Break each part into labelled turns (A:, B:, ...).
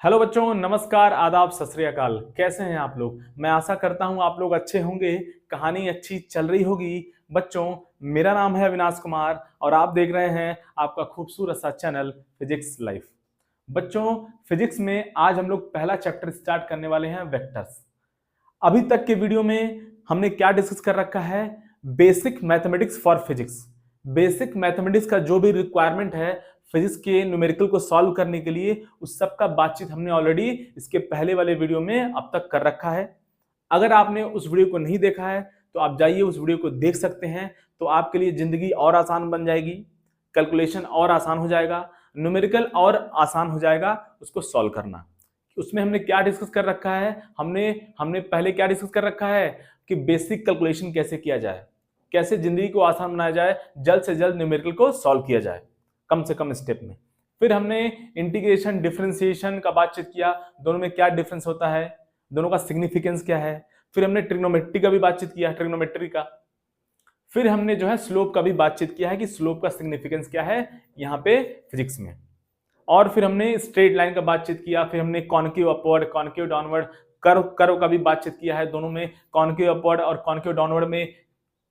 A: Hello बच्चों, नमस्कार, आदाब, सत श्री अकाल। कैसे हैं आप लोग? मैं आशा करता हूं आप लोग अच्छे होंगे। कहानी अच्छी चल रही होगी। बच्चों, मेरा नाम है अविनाश कुमार और आप देख रहे हैं आपका खूबसूरत सा चैनल फिजिक्स लाइफ। बच्चों, फिजिक्स में आज हम लोग पहला चैप्टर स्टार्ट करने वाले हैं, वेक्टर्स। अभी तक के वीडियो में हमने क्या डिस्कस कर रखा है? Basic mathematics for physics. Basic mathematics का जो भी रिक्वायरमेंट है फिजिक्स के न्यूमेरिकल को सॉल्व करने के लिए, उस सब का बातचीत हमने ऑलरेडी इसके पहले वाले वीडियो में अब तक कर रखा है। अगर आपने उस वीडियो को नहीं देखा है तो आप जाइए उस वीडियो को देख सकते हैं। तो आपके लिए जिंदगी और आसान बन जाएगी, कैलकुलेशन और आसान हो जाएगा, न्यूमेरिकल और आसान हो जाएगा उसको सॉल्व करना। उसमें हमने क्या डिस्कस कर रखा है? हमने हमने पहले क्या डिस्कस कर रखा है कि बेसिक कैलकुलेशन कैसे किया जाए, कैसे जिंदगी को आसान बनाया जाए, जल्द से जल्द न्यूमेरिकल को सॉल्व किया जाए कम से कम स्टेप में। फिर हमने इंटीग्रेशन डिफरेंशिएशन का बातचीत किया, दोनों में क्या डिफरेंस होता है, दोनों का सिग्निफिकेंस क्या है। फिर हमने ट्रिग्नोमेट्री का भी बातचीत किया, ट्रिग्नोमेट्री का। फिर हमने जो है स्लोप का भी बातचीत किया है कि स्लोप का सिग्निफिकेंस क्या है यहाँ पे फिजिक्स में। और फिर हमने स्ट्रेट लाइन का बातचीत किया। फिर हमने concave upward, concave downward, curve curve का भी बातचीत किया है। दोनों में कॉन्केव अपवर्ड और कॉन्केव डाउनवर्ड में,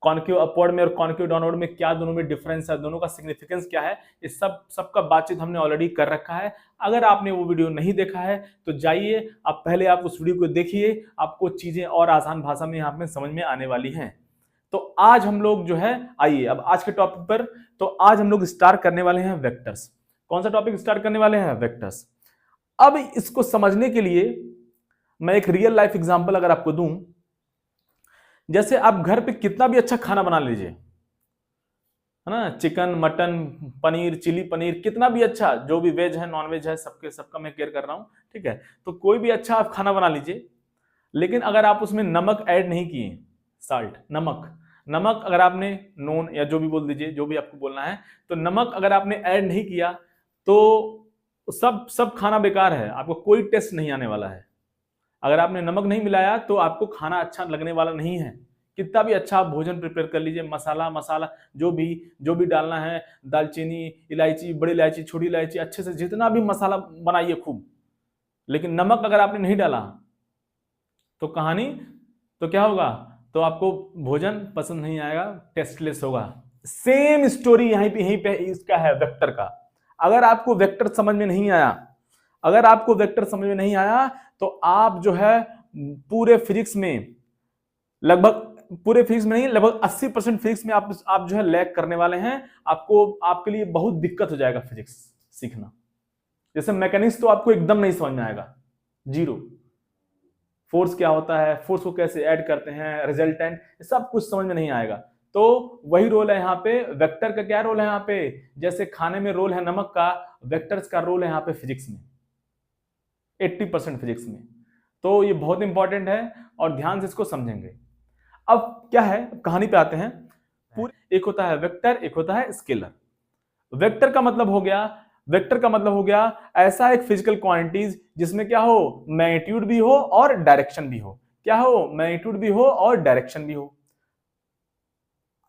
A: कॉन्केव अपवर्ड में और कॉन्केव डाउनवर्ड में क्या दोनों में डिफरेंस है, दोनों का सिग्निफिकेंस क्या है, इस सबका बातचीत हमने ऑलरेडी कर रखा है। अगर आपने वो वीडियो नहीं देखा है तो जाइए, आप पहले आप उस वीडियो को देखिए, आपको चीजें और आसान भाषा में यहाँ पे समझ में आने वाली हैं। तो आज हम लोग जो है, आइए अब आज के टॉपिक पर। तो आज हम लोग स्टार्ट करने वाले हैं वेक्टर्स। कौन सा टॉपिक स्टार्ट करने वाले हैं? वेक्टर्स। अब इसको समझने के लिए मैं एक रियल लाइफ एग्जांपल अगर आपको दूं, जैसे आप घर पे कितना भी अच्छा खाना बना लीजिए, है ना, chicken, mutton, paneer, chilli paneer, कितना भी अच्छा, जो भी वेज है नॉन वेज है, सबका मैं केयर कर रहा हूं, ठीक है। तो कोई भी अच्छा आप खाना बना लीजिए, लेकिन अगर आप उसमें नमक ऐड नहीं किए, साल्ट, नमक नमक अगर आपने, नून या जो भी बोल दीजिए, जो भी आपको बोलना है, तो नमक अगर आपने ऐड नहीं किया तो सब सब खाना बेकार है, आपको कोई टेस्ट नहीं आने वाला है। अगर आपने नमक नहीं मिलाया तो आपको खाना अच्छा लगने वाला नहीं है। कितना भी अच्छा आप भोजन प्रिपेयर कर लीजिए, मसाला मसाला जो भी डालना है, दालचीनी, इलायची, बड़ी इलायची, छोटी इलायची, अच्छे से जितना भी मसाला बनाइए खूब, लेकिन नमक अगर आपने नहीं डाला तो कहानी, तो क्या होगा? तो आपको भोजन पसंद नहीं आएगा, टेस्टलेस होगा। सेम स्टोरी यहीं पे इसका है, वेक्टर का। अगर आपको वेक्टर समझ में नहीं आया, अगर आपको वेक्टर समझ में नहीं आया तो आप जो है पूरे फिजिक्स में, लगभग पूरे फिजिक्स में नहीं, लगभग 80% फिजिक्स में आप जो है लैग करने वाले हैं। आपको, आपके लिए बहुत दिक्कत हो जाएगा फिजिक्स सीखना। जैसे मैकेनिक्स तो आपको एकदम नहीं समझ में आएगा, जीरो। फोर्स क्या होता है, फोर्स को कैसे ऐड करते हैं, रिजल्टेंट, सब कुछ समझ में नहीं आएगा। तो वही रोल है यहाँ पे, वेक्टर का क्या रोल है यहाँ पे? जैसे खाने में रोल है नमक का, वेक्टर्स का रोल है यहाँ पे फिजिक्स में, 80% फिजिक्स में। तो ये बहुत इंपॉर्टेंट है और ध्यान से इसको समझेंगे। अब क्या है, कहानी पे आते हैं। एक होता है वेक्टर, एक होता है स्केलर। वेक्टर का मतलब हो गया, वेक्टर का मतलब हो गया ऐसा एक फिजिकल क्वांटिटीज जिसमें क्या हो, मैग्नीट्यूड भी हो और डायरेक्शन भी हो। क्या हो? मैग्नीट्यूड भी हो और डायरेक्शन भी हो।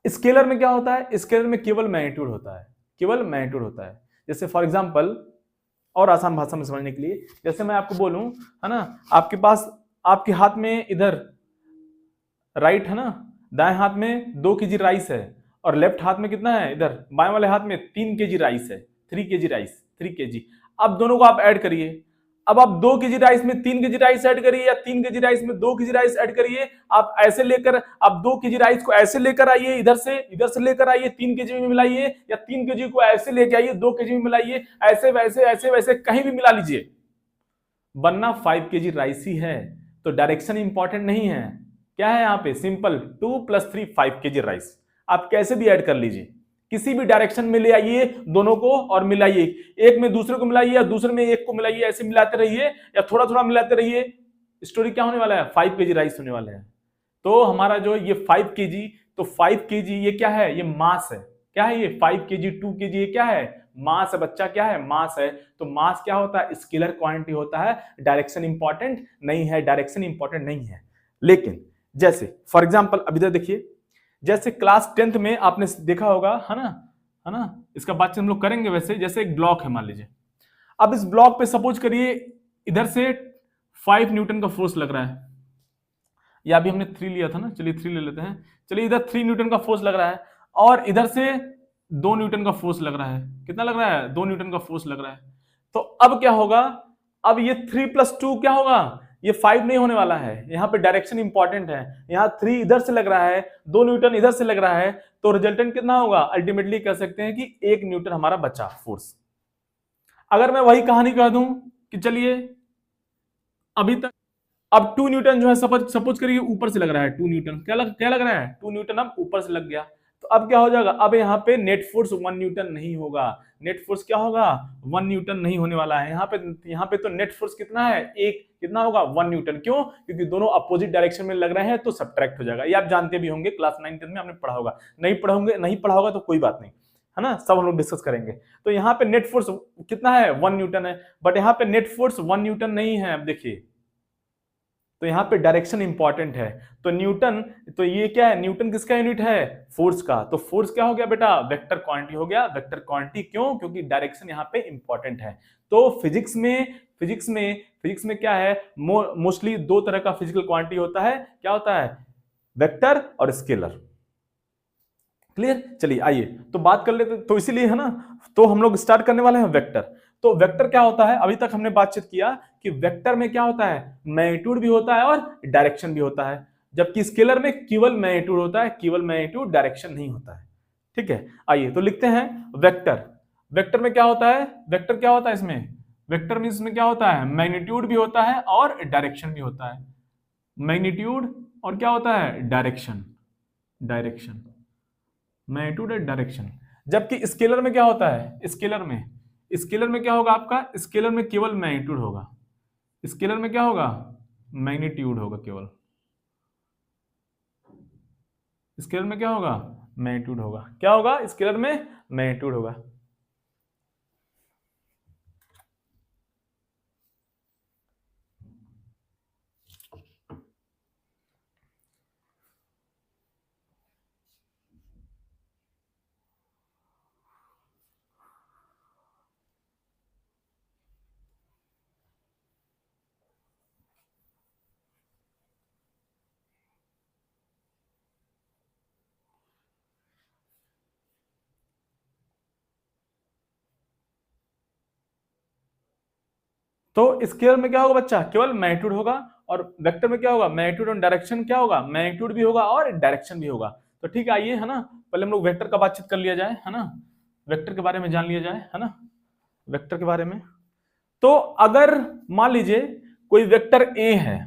A: स्केलर में क्या होता है? स्केलर में केवल मैग्नीट्यूड होता है, केवल मैग्नीट्यूड होता है। जैसे फॉर एग्जांपल, और आसान भाषा में समझने के लिए, जैसे मैं आपको बोलूं, है ना, आपके पास, आपके हाथ में इधर राइट है ना, दाएं हाथ में 2 kg राइस है और लेफ्ट हाथ में कितना है, इधर बाएं वाले हाथ में 3 kg राइस है, 3 kg राइस, 3 kg। अब दोनों को आप ऐड करिए। अब आप 2 kg राइस में 3 kg राइस ऐड करिए या 3 kg राइस में 2 kg राइस ऐड करिए। आप ऐसे लेकर, आप 2 kg राइस को ऐसे लेकर आइए, इधर से लेकर आइए, 3 kg में मिलाइए, या 3 kg को ऐसे लेके आइए, 2 kg में मिलाइए, ऐसे वैसे ऐसे वैसे कहीं भी मिला लीजिए, बनना 5 kg राइस ही है। तो डायरेक्शन इंपॉर्टेंट नहीं है। क्या है यहाँ पे? Simple, 2 + 3 5 kg rice. आप कैसे भी ऐड कर लीजिए, किसी भी डायरेक्शन में ले आइए दोनों को और मिलाइए, एक में दूसरे को मिलाइए या दूसरे में एक को मिलाइए, ऐसे मिलाते रहिए या थोड़ा थोड़ा मिलाते रहिए। स्टोरी क्या होने वाला है? 5 kg राइस होने वाले हैं। तो हमारा जो ये 5 kg, तो 5 kg ये क्या है? ये मास है। क्या है ये? 5 kg, 2 kg, ये क्या है? मास है बच्चा। क्या है? मास है। तो मास क्या होता है? स्केलर क्वांटिटी होता है। डायरेक्शन इंपॉर्टेंट नहीं है, डायरेक्शन इंपॉर्टेंट नहीं है। लेकिन जैसे फॉर एग्जांपल अभी इधर देखिए, जैसे क्लास 10th में आपने देखा होगा, है ना, है ना, इसका बातचीत हम लोग करेंगे। वैसे जैसे एक ब्लॉक है मान लीजिए, अब इस ब्लॉक पे सपोज करिए इधर से 5 न्यूटन का फोर्स लग रहा है, या अभी हमने 3 लिया था ना, चलिए 3 ले लेते हैं। चलिए इधर 3 न्यूटन का फोर्स लग रहा है और इधर से 2 न्यूटन का फोर्स लग रहा है। कितना लग रहा है? 2 न्यूटन का फोर्स लग रहा है। तो अब क्या होगा? अब ये 3 + 2 क्या होगा? ये 5 नहीं होने वाला है, यहां पे डायरेक्शन इंपॉर्टेंट है। यहां 3 इधर से लग रहा है, 2 न्यूटन इधर से लग रहा है, तो रिजल्टेंट कितना होगा? अल्टीमेटली कह सकते हैं कि 1 न्यूटन हमारा बचा फोर्स। अगर मैं वही कहानी कह दूं कि चलिए अभी तक अब 2 न्यूटन जो है सपोज करिए ऊपर से लग रहा है, 2 न्यूटन क्या लग रहा है? 2 न्यूटन अब ऊपर से लग गया, तो अब क्या हो जाएगा? अब यहाँ पे नेट फोर्स 1 न्यूटन नहीं होगा। नेट फोर्स क्या होगा? 1 न्यूटन नहीं होने वाला है। यहाँ पे तो नेट फोर्स कितना है? एक कितना होगा? 1 न्यूटन। क्यों? क्योंकि दोनों अपोजिट डायरेक्शन में लग रहे हैं, तो सब्ट्रैक्ट हो जाएगा। ये आप जानते भी होंगे, क्लास 9-10 में आपने पढ़ा होगा। नहीं पढ़ा होगा तो कोई बात नहीं, है ना, सब हम लोग डिस्कस करेंगे। तो यहाँ पे नेट फोर्स कितना है? 1 न्यूटन है, बट यहाँ पे नेट फोर्स 1 न्यूटन नहीं है। अब देखिए, तो यहां पे डायरेक्शन इंपॉर्टेंट है। तो न्यूटन, तो ये क्या है? न्यूटन किसका यूनिट है? फोर्स का। तो फोर्स क्या हो गया बेटा? वेक्टर क्वांटिटी हो गया। वेक्टर क्वांटिटी क्यों? क्योंकि डायरेक्शन यहां पे इंपॉर्टेंट है। तो फिजिक्स में क्या है? मोस्टली 2 तरह का फिजिकल क्वांटिटी होता है। क्या होता है? वेक्टर और स्केलर। क्लियर? चलिए आइए तो बात कर लेते, तो इसीलिए है ना, तो हम लोग स्टार्ट करने वाले हैं वेक्टर। तो वेक्टर क्या होता है? अभी तक हमने बातचीत किया कि वेक्टर में क्या होता है? मैग्नीट्यूड भी होता है और डायरेक्शन भी होता है, जबकि स्केलर में केवल मैग्नीट्यूड होता है, केवल मैग्नीट्यूड, डायरेक्शन नहीं होता है। ठीक है, आइए तो लिखते हैं वेक्टर। वेक्टर में क्या होता है? वेक्टर क्या होता है इसमें? वेक्टर में इसमें क्या होता है? मैग्नीट्यूड भी होता है और डायरेक्शन भी होता है। मैग्नीट्यूड और क्या होता है? डायरेक्शन। डायरेक्शन, मैग्नीट्यूड और डायरेक्शन। जबकि स्केलर में क्या होता है? स्केलर में क्या होगा आपका? स्केलर में केवल मैग्नीट्यूड होगा। स्केलर में क्या होगा? मैग्नीट्यूड होगा केवल। स्केलर में क्या होगा? मैग्नीट्यूड होगा। क्या होगा? स्केलर में मैग्नीट्यूड होगा। तो स्केलर में क्या होगा बच्चा? केवल मैग्नीट्यूड होगा। और वेक्टर में क्या होगा? मैग्नीट्यूड और डायरेक्शन क्या होगा? मैग्नीट्यूड भी होगा और डायरेक्शन भी होगा। तो ठीक है, आइए, है ना, पहले हम लोग वेक्टर का बातचीत कर लिया जाए, है ना, वेक्टर के बारे में जान लिया जाए, है ना, वेक्टर के बारे में। तो अगर मान लीजिए कोई वेक्टर ए है,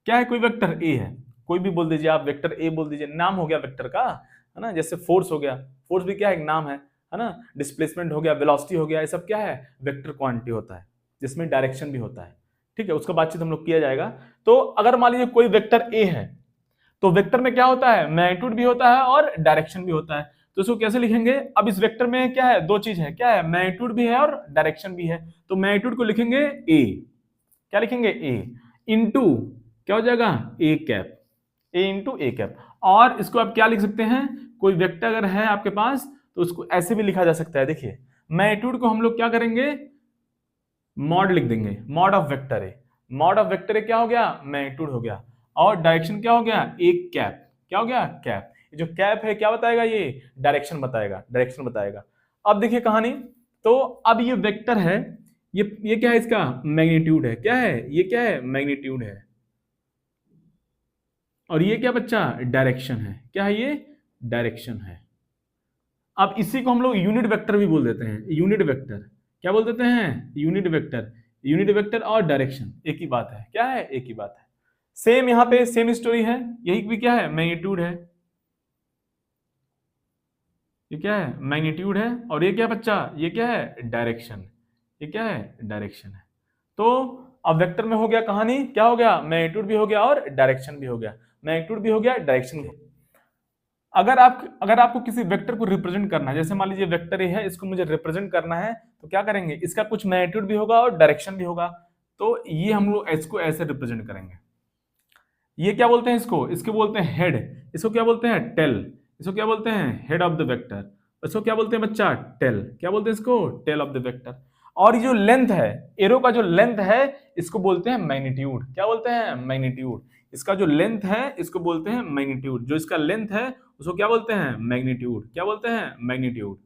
A: क्या है? कोई वेक्टर ए है, कोई भी बोल दीजिए आप, वेक्टर ए बोल दीजिए, नाम हो गया वेक्टर का, है ना। जैसे फोर्स हो गया, फोर्स भी क्या है? एक नाम है ना। डिस्प्लेसमेंट हो गया, वेलोसिटी हो गया, ये सब क्या है? वेक्टर क्वांटिटी होता है, जिसमें डायरेक्शन भी होता है। ठीक है, उसका बातचीत हम लोग किया जाएगा। तो अगर मान लीजिए कोई वेक्टर ए है, तो वेक्टर में क्या होता है? मैग्नीट्यूड भी होता है और डायरेक्शन भी होता है। तो इसको कैसे लिखेंगे? अब इस वेक्टर में क्या है? 2 चीज है, क्या है? मैग्नीट्यूड भी है और डायरेक्शन भी है। तो मैग्नीट्यूड को लिखेंगे ए, क्या लिखेंगे? ए इंटू क्या हो जाएगा? A cap, A into A cap. और इसको आप क्या लिख सकते हैं? कोई वेक्टर अगर है आपके पास तो उसको ऐसे भी लिखा जा सकता है। देखिए, मैग्नीट्यूड को हम लोग क्या करेंगे? मॉड लिख देंगे, mod of vector A. Mod of vector A क्या हो गया? मैग्नीट्यूड हो गया। और डायरेक्शन क्या हो गया? एक कैप, क्या हो गया? कैप। जो कैप है क्या बताएगा? ये डायरेक्शन बताएगा, डायरेक्शन बताएगा। अब देखिए कहानी, तो अब ये वेक्टर है, ये क्या है? इसका मैग्नीट्यूड है। क्या है? ये क्या है? मैग्नीट्यूड है। और ये क्या बच्चा? डायरेक्शन है। क्या है ये? डायरेक्शन है। अब इसी को हम लोग यूनिट वेक्टर भी बोल देते हैं। यूनिट वेक्टर क्या बोल देते हैं? Unit vector. यूनिट वेक्टर और डायरेक्शन एक ही बात है। क्या है? एक ही बात है। सेम यहाँ पे सेम स्टोरी है, यही भी क्या है? मैग्नीट्यूड है। ये क्या है? मैग्नीट्यूड है। और ये क्या बच्चा? ये क्या है? डायरेक्शन। ये क्या है? डायरेक्शन है। तो अब वेक्टर में हो गया कहानी, क्या हो गया? मैग्नीट्यूड भी हो गया और डायरेक्शन भी हो गया। मैग्नीट्यूड भी हो गया, डायरेक्शन भी। अगर आपको किसी वेक्टर को रिप्रेजेंट करना है, जैसे मान लीजिए वेक्टर ए है, इसको मुझे रिप्रेजेंट करना है, तो क्या करेंगे? इसका कुछ मैग्नीट्यूड भी होगा और डायरेक्शन भी होगा। तो ये हम लोग इसको ऐसे रिप्रेजेंट करेंगे। ये क्या बोलते हैं? इसको बोलते हैं हेड। इसको क्या बोलते हैं? टेल। इसको क्या बोलते हैं? Head of the vector. इसको क्या बोलते हैं बच्चा? टेल। क्या बोलते हैं इसको? Tail of the vector. और ये जो लेंथ है, एरो का जो लेंथ है, इसको बोलते हैं मैग्नीट्यूड। क्या बोलते हैं? मैग्नीट्यूड। इसका जो लेंथ है इसको बोलते हैं मैग्नीट्यूड। जो इसका लेंथ है उसको क्या बोलते हैं? मैग्नीट्यूड। क्या बोलते हैं? मैग्नीट्यूड।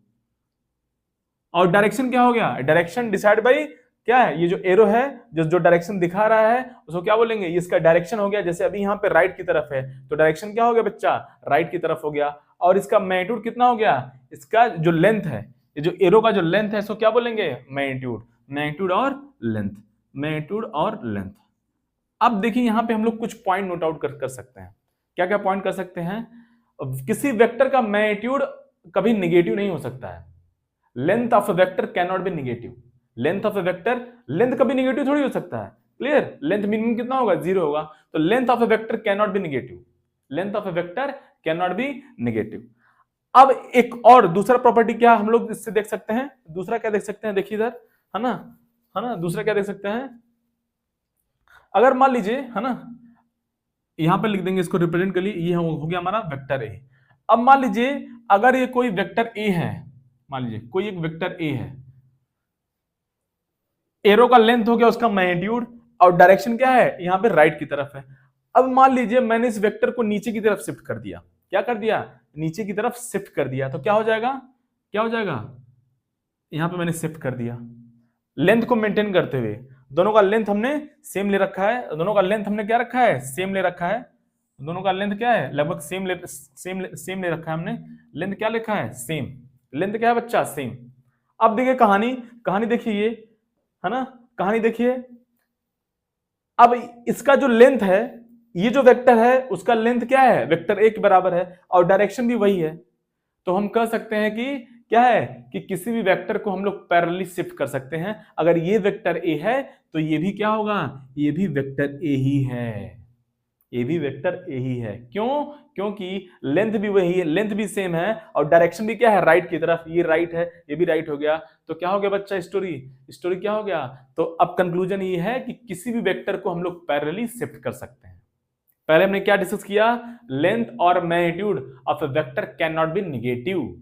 A: और डायरेक्शन क्या हो गया? डायरेक्शन डिसाइड बाई क्या है? ये जो एरो है, जो जो डायरेक्शन दिखा रहा है उसको क्या बोलेंगे? ये इसका डायरेक्शन हो गया। जैसे अभी यहाँ पे राइट की तरफ है तो डायरेक्शन क्या हो गया बच्चा? राइट की तरफ हो गया। और इसका मैग्नीट्यूड कितना हो गया? इसका जो लेंथ है, ये जो एरो का जो लेंथ है इसको क्या बोलेंगे? मैग्नीट्यूड। मैग्नीट्यूड और लेंथ, मैग्नीट्यूड और लेंथ। अब देखिए यहाँ पे हम लोग कुछ पॉइंट नोट आउट कर सकते हैं। क्या क्या पॉइंट कर सकते हैं? किसी वेक्टर का मैग्नीट्यूड कभी निगेटिव नहीं हो सकता है। Length of a vector can not be negative. Length of a vector, length कभी निगेटिव थोड़ी हो सकता है। क्लियर? लेंथ मिनिमम कितना होगा? 0 होगा। तो length of a vector can not be negative. Length of a vector can not be negative. अब एक और दूसरा प्रॉपर्टी क्या हम लोग इससे देख सकते हैं? दूसरा क्या देख सकते हैं? देखिए इधर, है ना, है ना, दूसरा क्या देख सकते हैं? अगर मान लीजिए, है ना, यहां पर लिख देंगे इसको रिप्रेजेंट कर लिए, ये हो गया हमारा वेक्टर ए। अब मान लीजिए अगर ये कोई वेक्टर ए है, मान लीजिए कोई एक वेक्टर ए है, एरो का लेंथ हो गया उसका मैग्नीट्यूड, और डायरेक्शन क्या है? यहां पे राइट की तरफ है। अब मान लीजिए मैंने इस वेक्टर को नीचे की तरफ शिफ्ट कर दिया। क्या कर दिया? नीचे की तरफ शिफ्ट कर दिया। तो क्या हो जाएगा? क्या हो जाएगा? यहां पे मैंने शिफ्ट कर दिया लेंथ को मेंटेन करते हुए। दोनों का लेंथ हमने सेम ले रखा है। दोनों का लेंथ हमने क्या रखा है? सेम ले रखा है। दोनों का लेंथ क्या है? लगभग सेम ले रखा है हमने। लेंथ क्या लिखा है? सेम। लेंथ क्या है बच्चा? सेम। अब देखिए कहानी, कहानी देखिए ये, है ना, कहानी देखिए। अब इसका जो लेंथ है, ये जो वेक्टर है उसका लेंथ क्या है? वेक्टर ए के बराबर है, और डायरेक्शन भी वही है। तो हम कह सकते हैं कि क्या है कि किसी भी वेक्टर को हम लोग पैरेलली शिफ्ट कर सकते हैं। अगर ये वेक्टर ए है तो ये भी क्या होगा? ये भी वेक्टर ए ही है। ये भी वेक्टर ए ही है। क्यों? क्योंकि लेंथ भी वही है, लेंथ भी सेम है, और डायरेक्शन भी क्या है? राइट की तरफ। ये राइट है, ये भी राइट हो गया। तो क्या हो गया बच्चा? स्टोरी, स्टोरी क्या हो गया? तो अब कंक्लूजन ये है कि किसी भी वेक्टर को हम लोग पैरेलली शिफ्ट कर सकते हैं। पहले हमने क्या डिस्कस किया? लेंथ और magnitude of a vector can not be negative.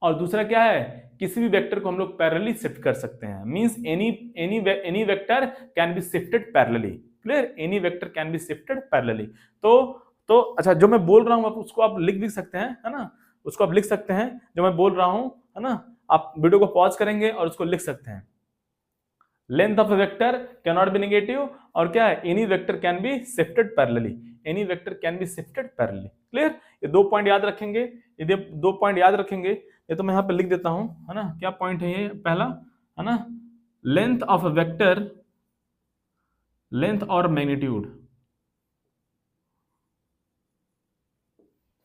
A: और दूसरा क्या है? किसी भी वेक्टर को हम लोग पैरेलली शिफ्ट कर सकते हैं। Means any vector can be shifted parallelly. Clear? Any vector can be shifted parallelly. तो अच्छा, जो मैं बोल रहा हूं उसको आप लिख भी सकते हैं, है ना, उसको आप लिख सकते हैं जो मैं बोल रहा हूं, है ना। आप वीडियो को पॉज करेंगे और उसको लिख सकते हैं। Length of a vector can not be negative, और क्या है? Any vector can be shifted parallelly. Any vector can be shifted parallelly. Clear? ये 2 पॉइंट याद रखेंगे। ये 2 पॉइंट याद रखेंगे। ये तो मैं यहां पे लिख देता हूं, है ना। क्या पॉइंट है ये? पहला, है ना, length of a vector, length और magnitude,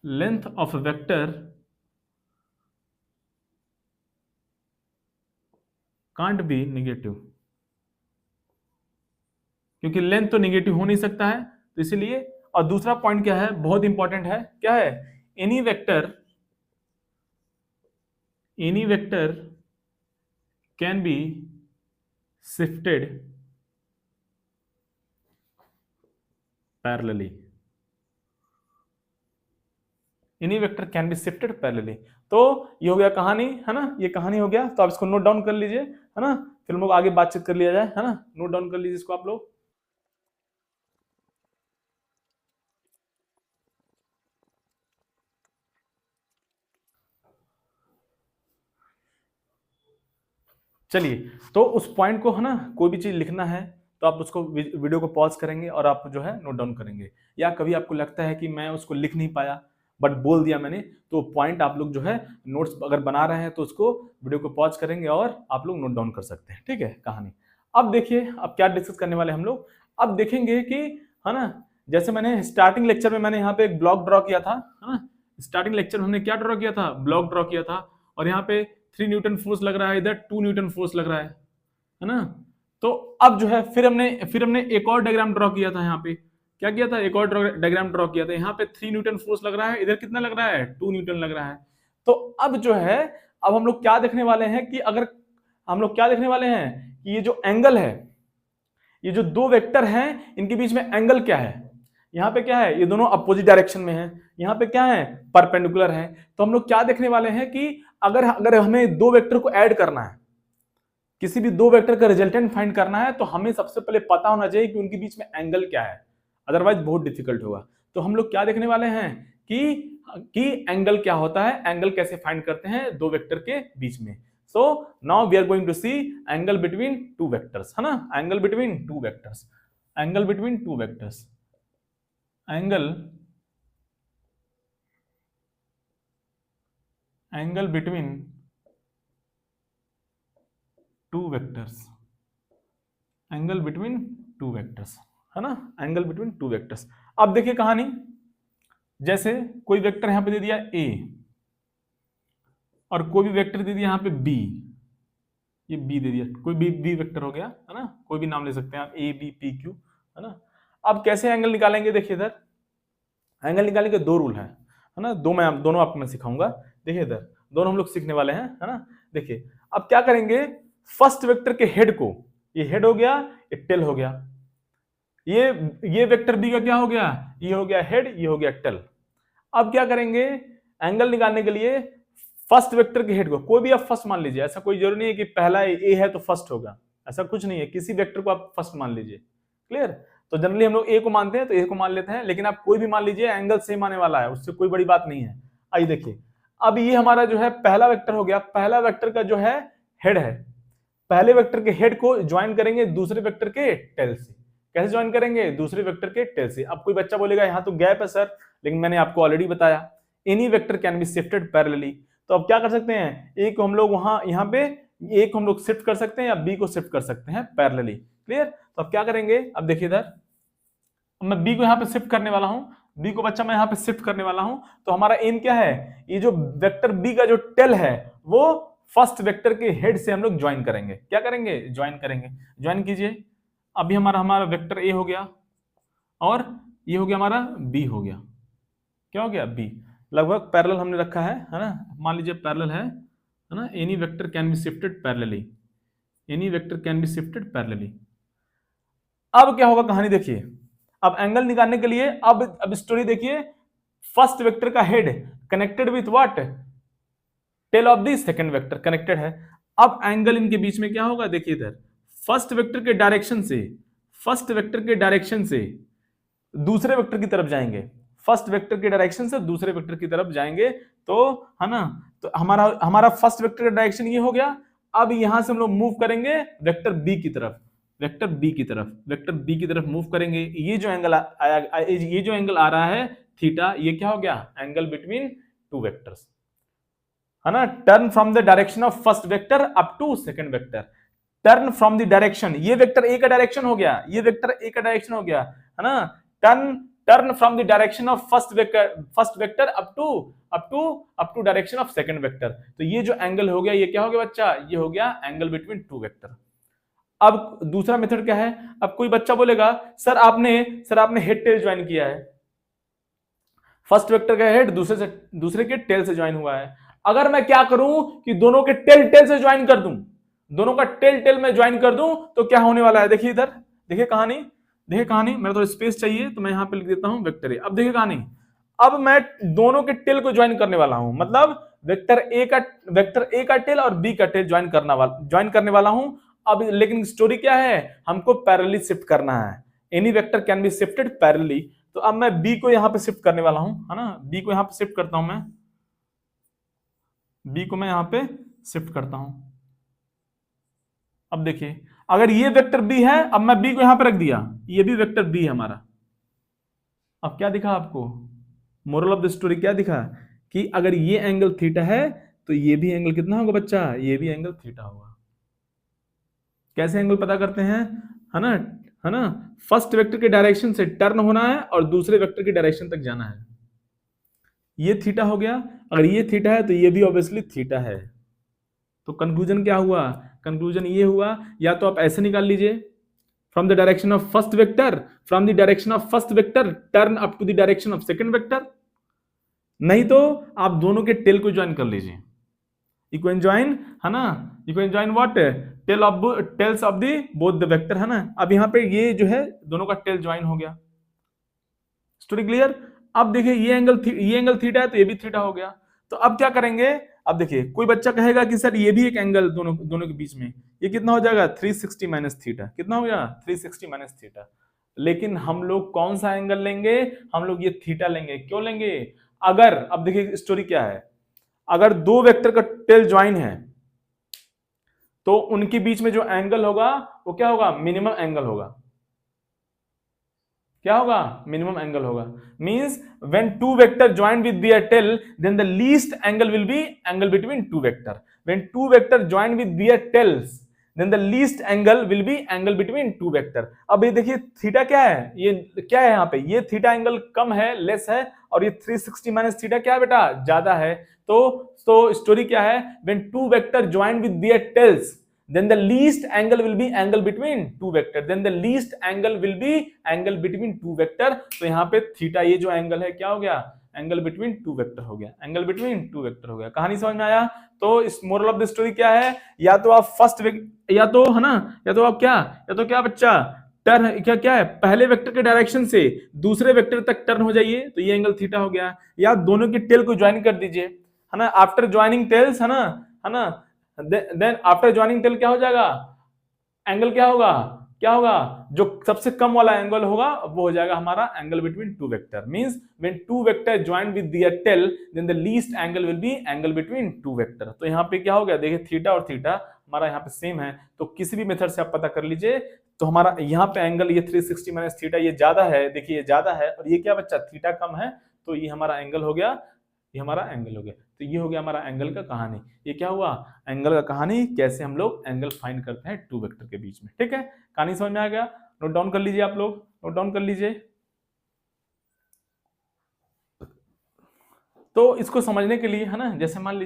A: length of a vector can't be negative, क्योंकि लेंथ तो नेगेटिव हो नहीं सकता है, तो इसीलिए। और दूसरा पॉइंट क्या है? बहुत इंपॉर्टेंट है। क्या है? Any vector, any vector can be shifted parallelly. Any vector can be shifted parallelly. तो ये हो गया कहानी, है ना, ये कहानी हो गया। तो आप इसको नोट डाउन कर लीजिए, है ना, फिर हम लोग आगे बातचीत कर लिया जाए, है ना। नोट डाउन कर लीजिए इसको आप लोग। चलिए, तो उस पॉइंट को, है ना, कोई भी चीज लिखना है तो आप उसको वीडियो को पॉज करेंगे और आप जो है नोट डाउन करेंगे। या कभी आपको लगता है कि मैं उसको लिख नहीं पाया बट बोल दिया मैंने, तो पॉइंट आप लोग जो है नोट्स अगर बना रहे हैं तो उसको वीडियो को पॉज करेंगे और आप लोग नोट डाउन कर सकते हैं। ठीक है, कहानी। अब देखिए, अब क्या डिस्कस करने वाले हम लोग। अब देखेंगे कि, है ना, जैसे मैंने स्टार्टिंग लेक्चर में मैंने यहाँ पे एक ब्लॉक ड्रॉ किया था, है ना। स्टार्टिंग लेक्चर में हमने क्या ड्रॉ किया था? ब्लॉक ड्रॉ किया था। और यहाँ पे 3 न्यूटन फोर्स लग रहा है, इधर 2 न्यूटन फोर्स लग रहा है ना। तो अब जो है फिर हमने एक और डायग्राम ड्रॉ किया था। यहाँ पे क्या किया था? एक और डायग्राम ड्रॉ किया था। यहाँ पे 3 न्यूटन फोर्स लग रहा है, इधर कितना लग रहा है? 2 न्यूटन लग रहा है। तो अब जो है, अब हम लोग क्या देखने वाले हैं कि अगर हम लोग क्या देखने वाले हैं कि ये जो एंगल है, ये जो 2 वेक्टर हैं, इनके बीच में एंगल क्या है? यहाँ पे क्या है? ये दोनों अपोजिट डायरेक्शन में है। यहाँ पे क्या है? परपेंडिकुलर है। तो हम लोग क्या देखने वाले हैं कि अगर अगर हमें 2 वेक्टर को ऐड करना है, किसी भी दो वेक्टर का रिजल्टेंट फाइंड करना है तो हमें सबसे पहले पता होना चाहिए कि उनके बीच में एंगल क्या है, अदरवाइज बहुत डिफिकल्ट होगा। तो हम लोग क्या देखने वाले हैं कि एंगल क्या होता है, एंगल कैसे फाइंड करते हैं दो वेक्टर के बीच में। So now we are going to see angle between two vectors, है ना, angle between two vectors, angle between two vectors, angle between two vectors, angle between two vectors, है ना, एंगल बिटवीन टू वेक्टर्स। अब देखिए कहानी, जैसे कोई vector यहां पे दे दिया ए और कोई भी वेक्टर दे दिया यहां पे बी, ये बी दे दिया, कोई बी वेक्टर हो गया, है ना, कोई भी नाम ले सकते हैं आप, ए बी पी क्यू, है ना। अब कैसे एंगल निकालेंगे, देखिए इधर एंगल निकालने के दो रूल है ना, दोनों आपको मैं सिखाऊंगा। देखिए इधर दोनों हम लोग सीखने वाले हैं, है ना। देखिए अब क्या करेंगे, फर्स्ट वेक्टर के हेड को, ये हेड हो गया, ये टेल हो गया, ये वेक्टर बी का क्या हो गया, ये हो गया हेड, ये हो गया टेल। अब क्या करेंगे, एंगल निकालने के लिए फर्स्ट वेक्टर के हेड को, कोई भी आप फर्स्ट मान लीजिए, ऐसा कोई जरूरी नहीं है कि पहला ए है तो फर्स्ट होगा, ऐसा कुछ नहीं है, किसी वेक्टर को आप फर्स्ट मान लीजिए, क्लियर। तो जनरली हम लोग ए को मानते हैं तो ए को मान लेते हैं, लेकिन आप कोई भी मान लीजिए, एंगल सेम आने वाला है, उससे कोई बड़ी बात नहीं है। आइए देखिए, अब ये हमारा जो है पहला वेक्टर हो गया, पहला वेक्टर का जो है हेड है, पहले वेक्टर के हेड को ज्वाइन करेंगे दूसरे वेक्टर के टेल से। कैसे ज्वाइन करेंगे, दूसरे वेक्टर के टेल से। अब कोई बच्चा बोलेगा यहां तो गैप है सर, लेकिन मैंने आपको ऑलरेडी बताया any vector can be shifted parallelly. तो अब क्या कर सकते हैं, ए को हम लोग वहां यहां पे ए को हम लोग शिफ्ट कर सकते हैं या बी को शिफ्ट कर सकते हैं पैरेलली, क्लियर। तो अब क्या करेंगे, अब देखिए इधर मैं बी को यहां पे शिफ्ट करने वाला हूं, बी को बच्चा मैं यहां पे शिफ्ट करने वाला हूं। तो हमारा एम क्या है, ये जो वेक्टर बी का जो टेल है वो फर्स्ट वेक्टर के हेड से हम लोग ज्वाइन करेंगे, क्या करेंगे, ज्वाइन करेंगे। ज्वाइन कीजिए, अभी हमारा वेक्टर ए हो गया और ये हो गया हमारा बी हो गया, क्या हो गया, बी। लगभग पैरेलल हमने रखा है ना, मान लीजिए पैरेलल है ना, any vector can be shifted parallelly, any vector can be shifted parallelly. अब क्या होगा कहानी देखिए, अब एंगल निकालने के लिए अब स्टोरी देखिए, फर्स्ट वेक्टर का head connected with what, tail of the second vector connected है। अब एंगल इनके बीच में क्या होगा, देखिए इधर फर्स्ट वेक्टर के डायरेक्शन से, फर्स्ट वेक्टर के डायरेक्शन से दूसरे वेक्टर की तरफ जाएंगे, फर्स्ट वेक्टर के डायरेक्शन से दूसरे वेक्टर की तरफ जाएंगे, तो है ना, तो हमारा फर्स्ट वेक्टर का डायरेक्शन ये हो गया। अब यहां से हम लोग मूव करेंगे वेक्टर बी की तरफ, वेक्टर बी की तरफ, वेक्टर बी की तरफ मूव करेंगे। ये जो एंगल आया, ये जो एंगल आ रहा है थीटा, ये क्या हो गया, एंगल बिटवीन टू वेक्टर्स, है ना। Turn from the direction of first vector up to second vector, turn from the direction, ये वेक्टर ए का डायरेक्शन हो गया, ये वेक्टर ए का डायरेक्शन हो गया, है ना। Turn from the direction of first vector up to direction of second vector. तो ये जो एंगल हो गया, ये क्या हो गया बच्चा, ये हो गया एंगल बिटवीन टू वेक्टर। अब दूसरा मेथड क्या है, अब कोई बच्चा बोलेगा सर आपने हेड टेल ज्वाइन किया है, फर्स्ट वेक्टर का हेड दूसरे के टेल से ज्वाइन हुआ है। अगर मैं क्या करूं कि दोनों के टेल से ज्वाइन कर दूं, दोनों का टेल में ज्वाइन कर दूं, तो क्या होने वाला है, देखिए इधर, देखिए कहानी, मेरा थोड़ा स्पेस चाहिए तो मैं यहां पे लिख देता हूं वेक्टर ए। अब देखिए कहानी, अब मैं दोनों के टेल को ज्वाइन करने वाला हूं, मतलब वेक्टर ए का टेल और बी का टेल ज्वाइन करने वाला हूं। अब लेकिन स्टोरी क्या है, हमको पैरेलली शिफ्ट करना है, any vector can be shifted parallelly. तो अब मैं बी को यहां पे शिफ्ट करने वाला हूं, है ना, बी को यहां पे शिफ्ट करता हूं, मैं बी को मैं यहां पे शिफ्ट करता हूं। अब देखिए, अगर ये वेक्टर बी है, अब मैं बी को यहां पे रख दिया, ये भी वेक्टर बी है हमारा। अब क्या दिखा आपको, मोरल ऑफ द स्टोरी क्या दिखा, कि अगर ये एंगल थीटा है तो ये भी एंगल कितना होगा बच्चा, ये भी एंगल थीटा होगा। कैसे एंगल पता करते हैं, है ना, फर्स्ट वेक्टर के डायरेक्शन से टर्न होना है और दूसरे वेक्टर के डायरेक्शन तक जाना है, ये थीटा हो गया। अगर ये थीटा है तो ये भी ऑब्वियसली थीटा है। तो कंक्लूजन क्या हुआ, कंक्लूजन ये हुआ, या तो आप ऐसे निकाल लीजिए, from the direction of first vector turn up to the direction of second vector, नहीं तो आप दोनों के टेल को ज्वाइन कर लीजिए, यू कैन ज्वाइन, है ना, you can join what, tails of the both the vector, है ना। अब यहां पे ये जो है दोनों का टेल ज्वाइन हो गया, स्टोरी क्लियर। अब देखिए ये एंगल थीटा है तो ये भी थीटा हो गया। तो अब क्या करेंगे, अब देखिए कोई बच्चा कहेगा कि सर ये भी एक एंगल दोनों दोनों के बीच में, ये कितना हो जाएगा 360 माइनस थीटा, कितना हो गया 360 माइनस थीटा। लेकिन हम लोग कौन सा एंगल लेंगे, हम लोग ये थीटा लेंगे। क्यों लेंगे, अगर अब देखिए स्टोरी क्या है, अगर दो वेक्टर का टेल ज्वाइन है तो उनके बीच में जो एंगल होगा वो क्या होगा, मिनिमम एंगल होगा। क्या होगा, मिनिमम एंगल होगा। Means when two vector join with their tail then the least angle will be angle between two vector. When two vector join with their tails then the least angle will be angle between two vector. अब ये देखिए theta क्या है, ये क्या है यहाँ पे, ये थीटा एंगल कम है, लेस है, और ये 360 माइनस थीटा क्या है बेटा, ज्यादा है। तो स्टोरी क्या है, when two vector join with their tails then the least angle will be angle between two vector, then the least angle will be angle between two vector। तो यहाँ पे थीटा ये जो एंगल है क्या हो गया, एंगल बिटवीन टू वेक्टर हो गया, एंगल बिटवीन टू वेक्टर हो गया। कहानी समझ में आया। तो इस मोरल ऑफ द स्टोरी क्या है, या तो आप फर्स्ट या तो है ना, या तो आप क्या, या तो क्या बच्चा टर्न क्या क्या है, पहले वेक्टर के डायरेक्शन से दूसरे वेक्टर तक टर्न हो जाइए तो ये एंगल थीटा हो गया, या दोनों के टेल को ज्वाइन कर दीजिए, है ना, आफ्टर ज्वाइनिंग टेल्स, है ना, देन आफ्टर ज्वाइनिंग टेल क्या हो जाएगा, एंगल क्या होगा, क्या होगा, जो सबसे कम वाला एंगल होगा वो हो जाएगा हमारा angle between two vector. Means when two vector join with their tail then the least angle will be angle between two vector. तो यहाँ पे क्या हो गया, देखिए थीटा और थीटा हमारा यहाँ पे सेम है, तो किसी भी मेथड से आप पता कर लीजिए। तो हमारा यहाँ पे एंगल ये 360 माइनस थीटा ये ज्यादा है, देखिए ये ज्यादा है, और ये क्या बच्चा थीटा कम है, तो ये हमारा एंगल हो गया, ये हमारा एंगल हो गया। तो ये हो गया हमारा एंगल का कहानी। ये क्या हुआ, एंगल का कहानी, कैसे हम लोग एंगल फाइंड करते हैं टू वेक्टर के बीच में। ठीक है, कहानी समझ में आ गया, नोट डाउन कर लीजिए, आप लोग नोट डाउन कर लीजिए। तो इसको समझने के लिए है ना, जैसे मान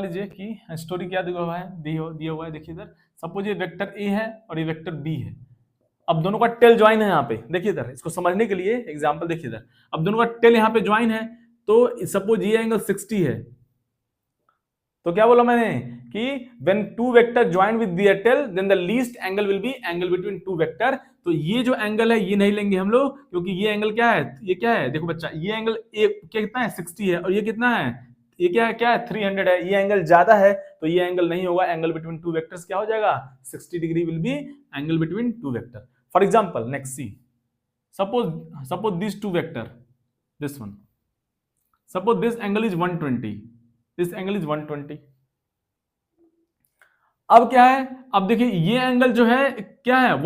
A: लीजिए कि स्टोरी क्या दिया हुआ है, दिया हुआ है, देखिए इधर सपोज ये वेक्टर ए है और ये वेक्टर बी है। अब दोनों का टेल ज्वाइन है यहाँ पे, देखिए इधर, इसको समझने के लिए एग्जांपल देखिए इधर, अब दोनों का टेल यहाँ पे ज्वाइन है, तो सपोज ये एंगल 60 है, तो क्या बोला मैंने कि when two vector join with their tail then the least angle will be angle between two vector. तो ये जो एंगल है ये नहीं लेंगे हम लोग, क्योंकि ये एंगल क्या है, ये क्या है, देखो बच्चा, ये एंगल कितना है 60 है, और ये कितना है, ये क्या है 300 है, ये एंगल ज्यादा है, तो ये एंगल नहीं होगा। एंगल बिटवीन टू वेक्टर्स क्या हो जाएगा, 60 degree will be angle between two vector. For example next C, suppose this two vector, this one, suppose this angle is 120, this angle is 120। अब क्या है, अब देखिए ये एंगल जो है क्या है,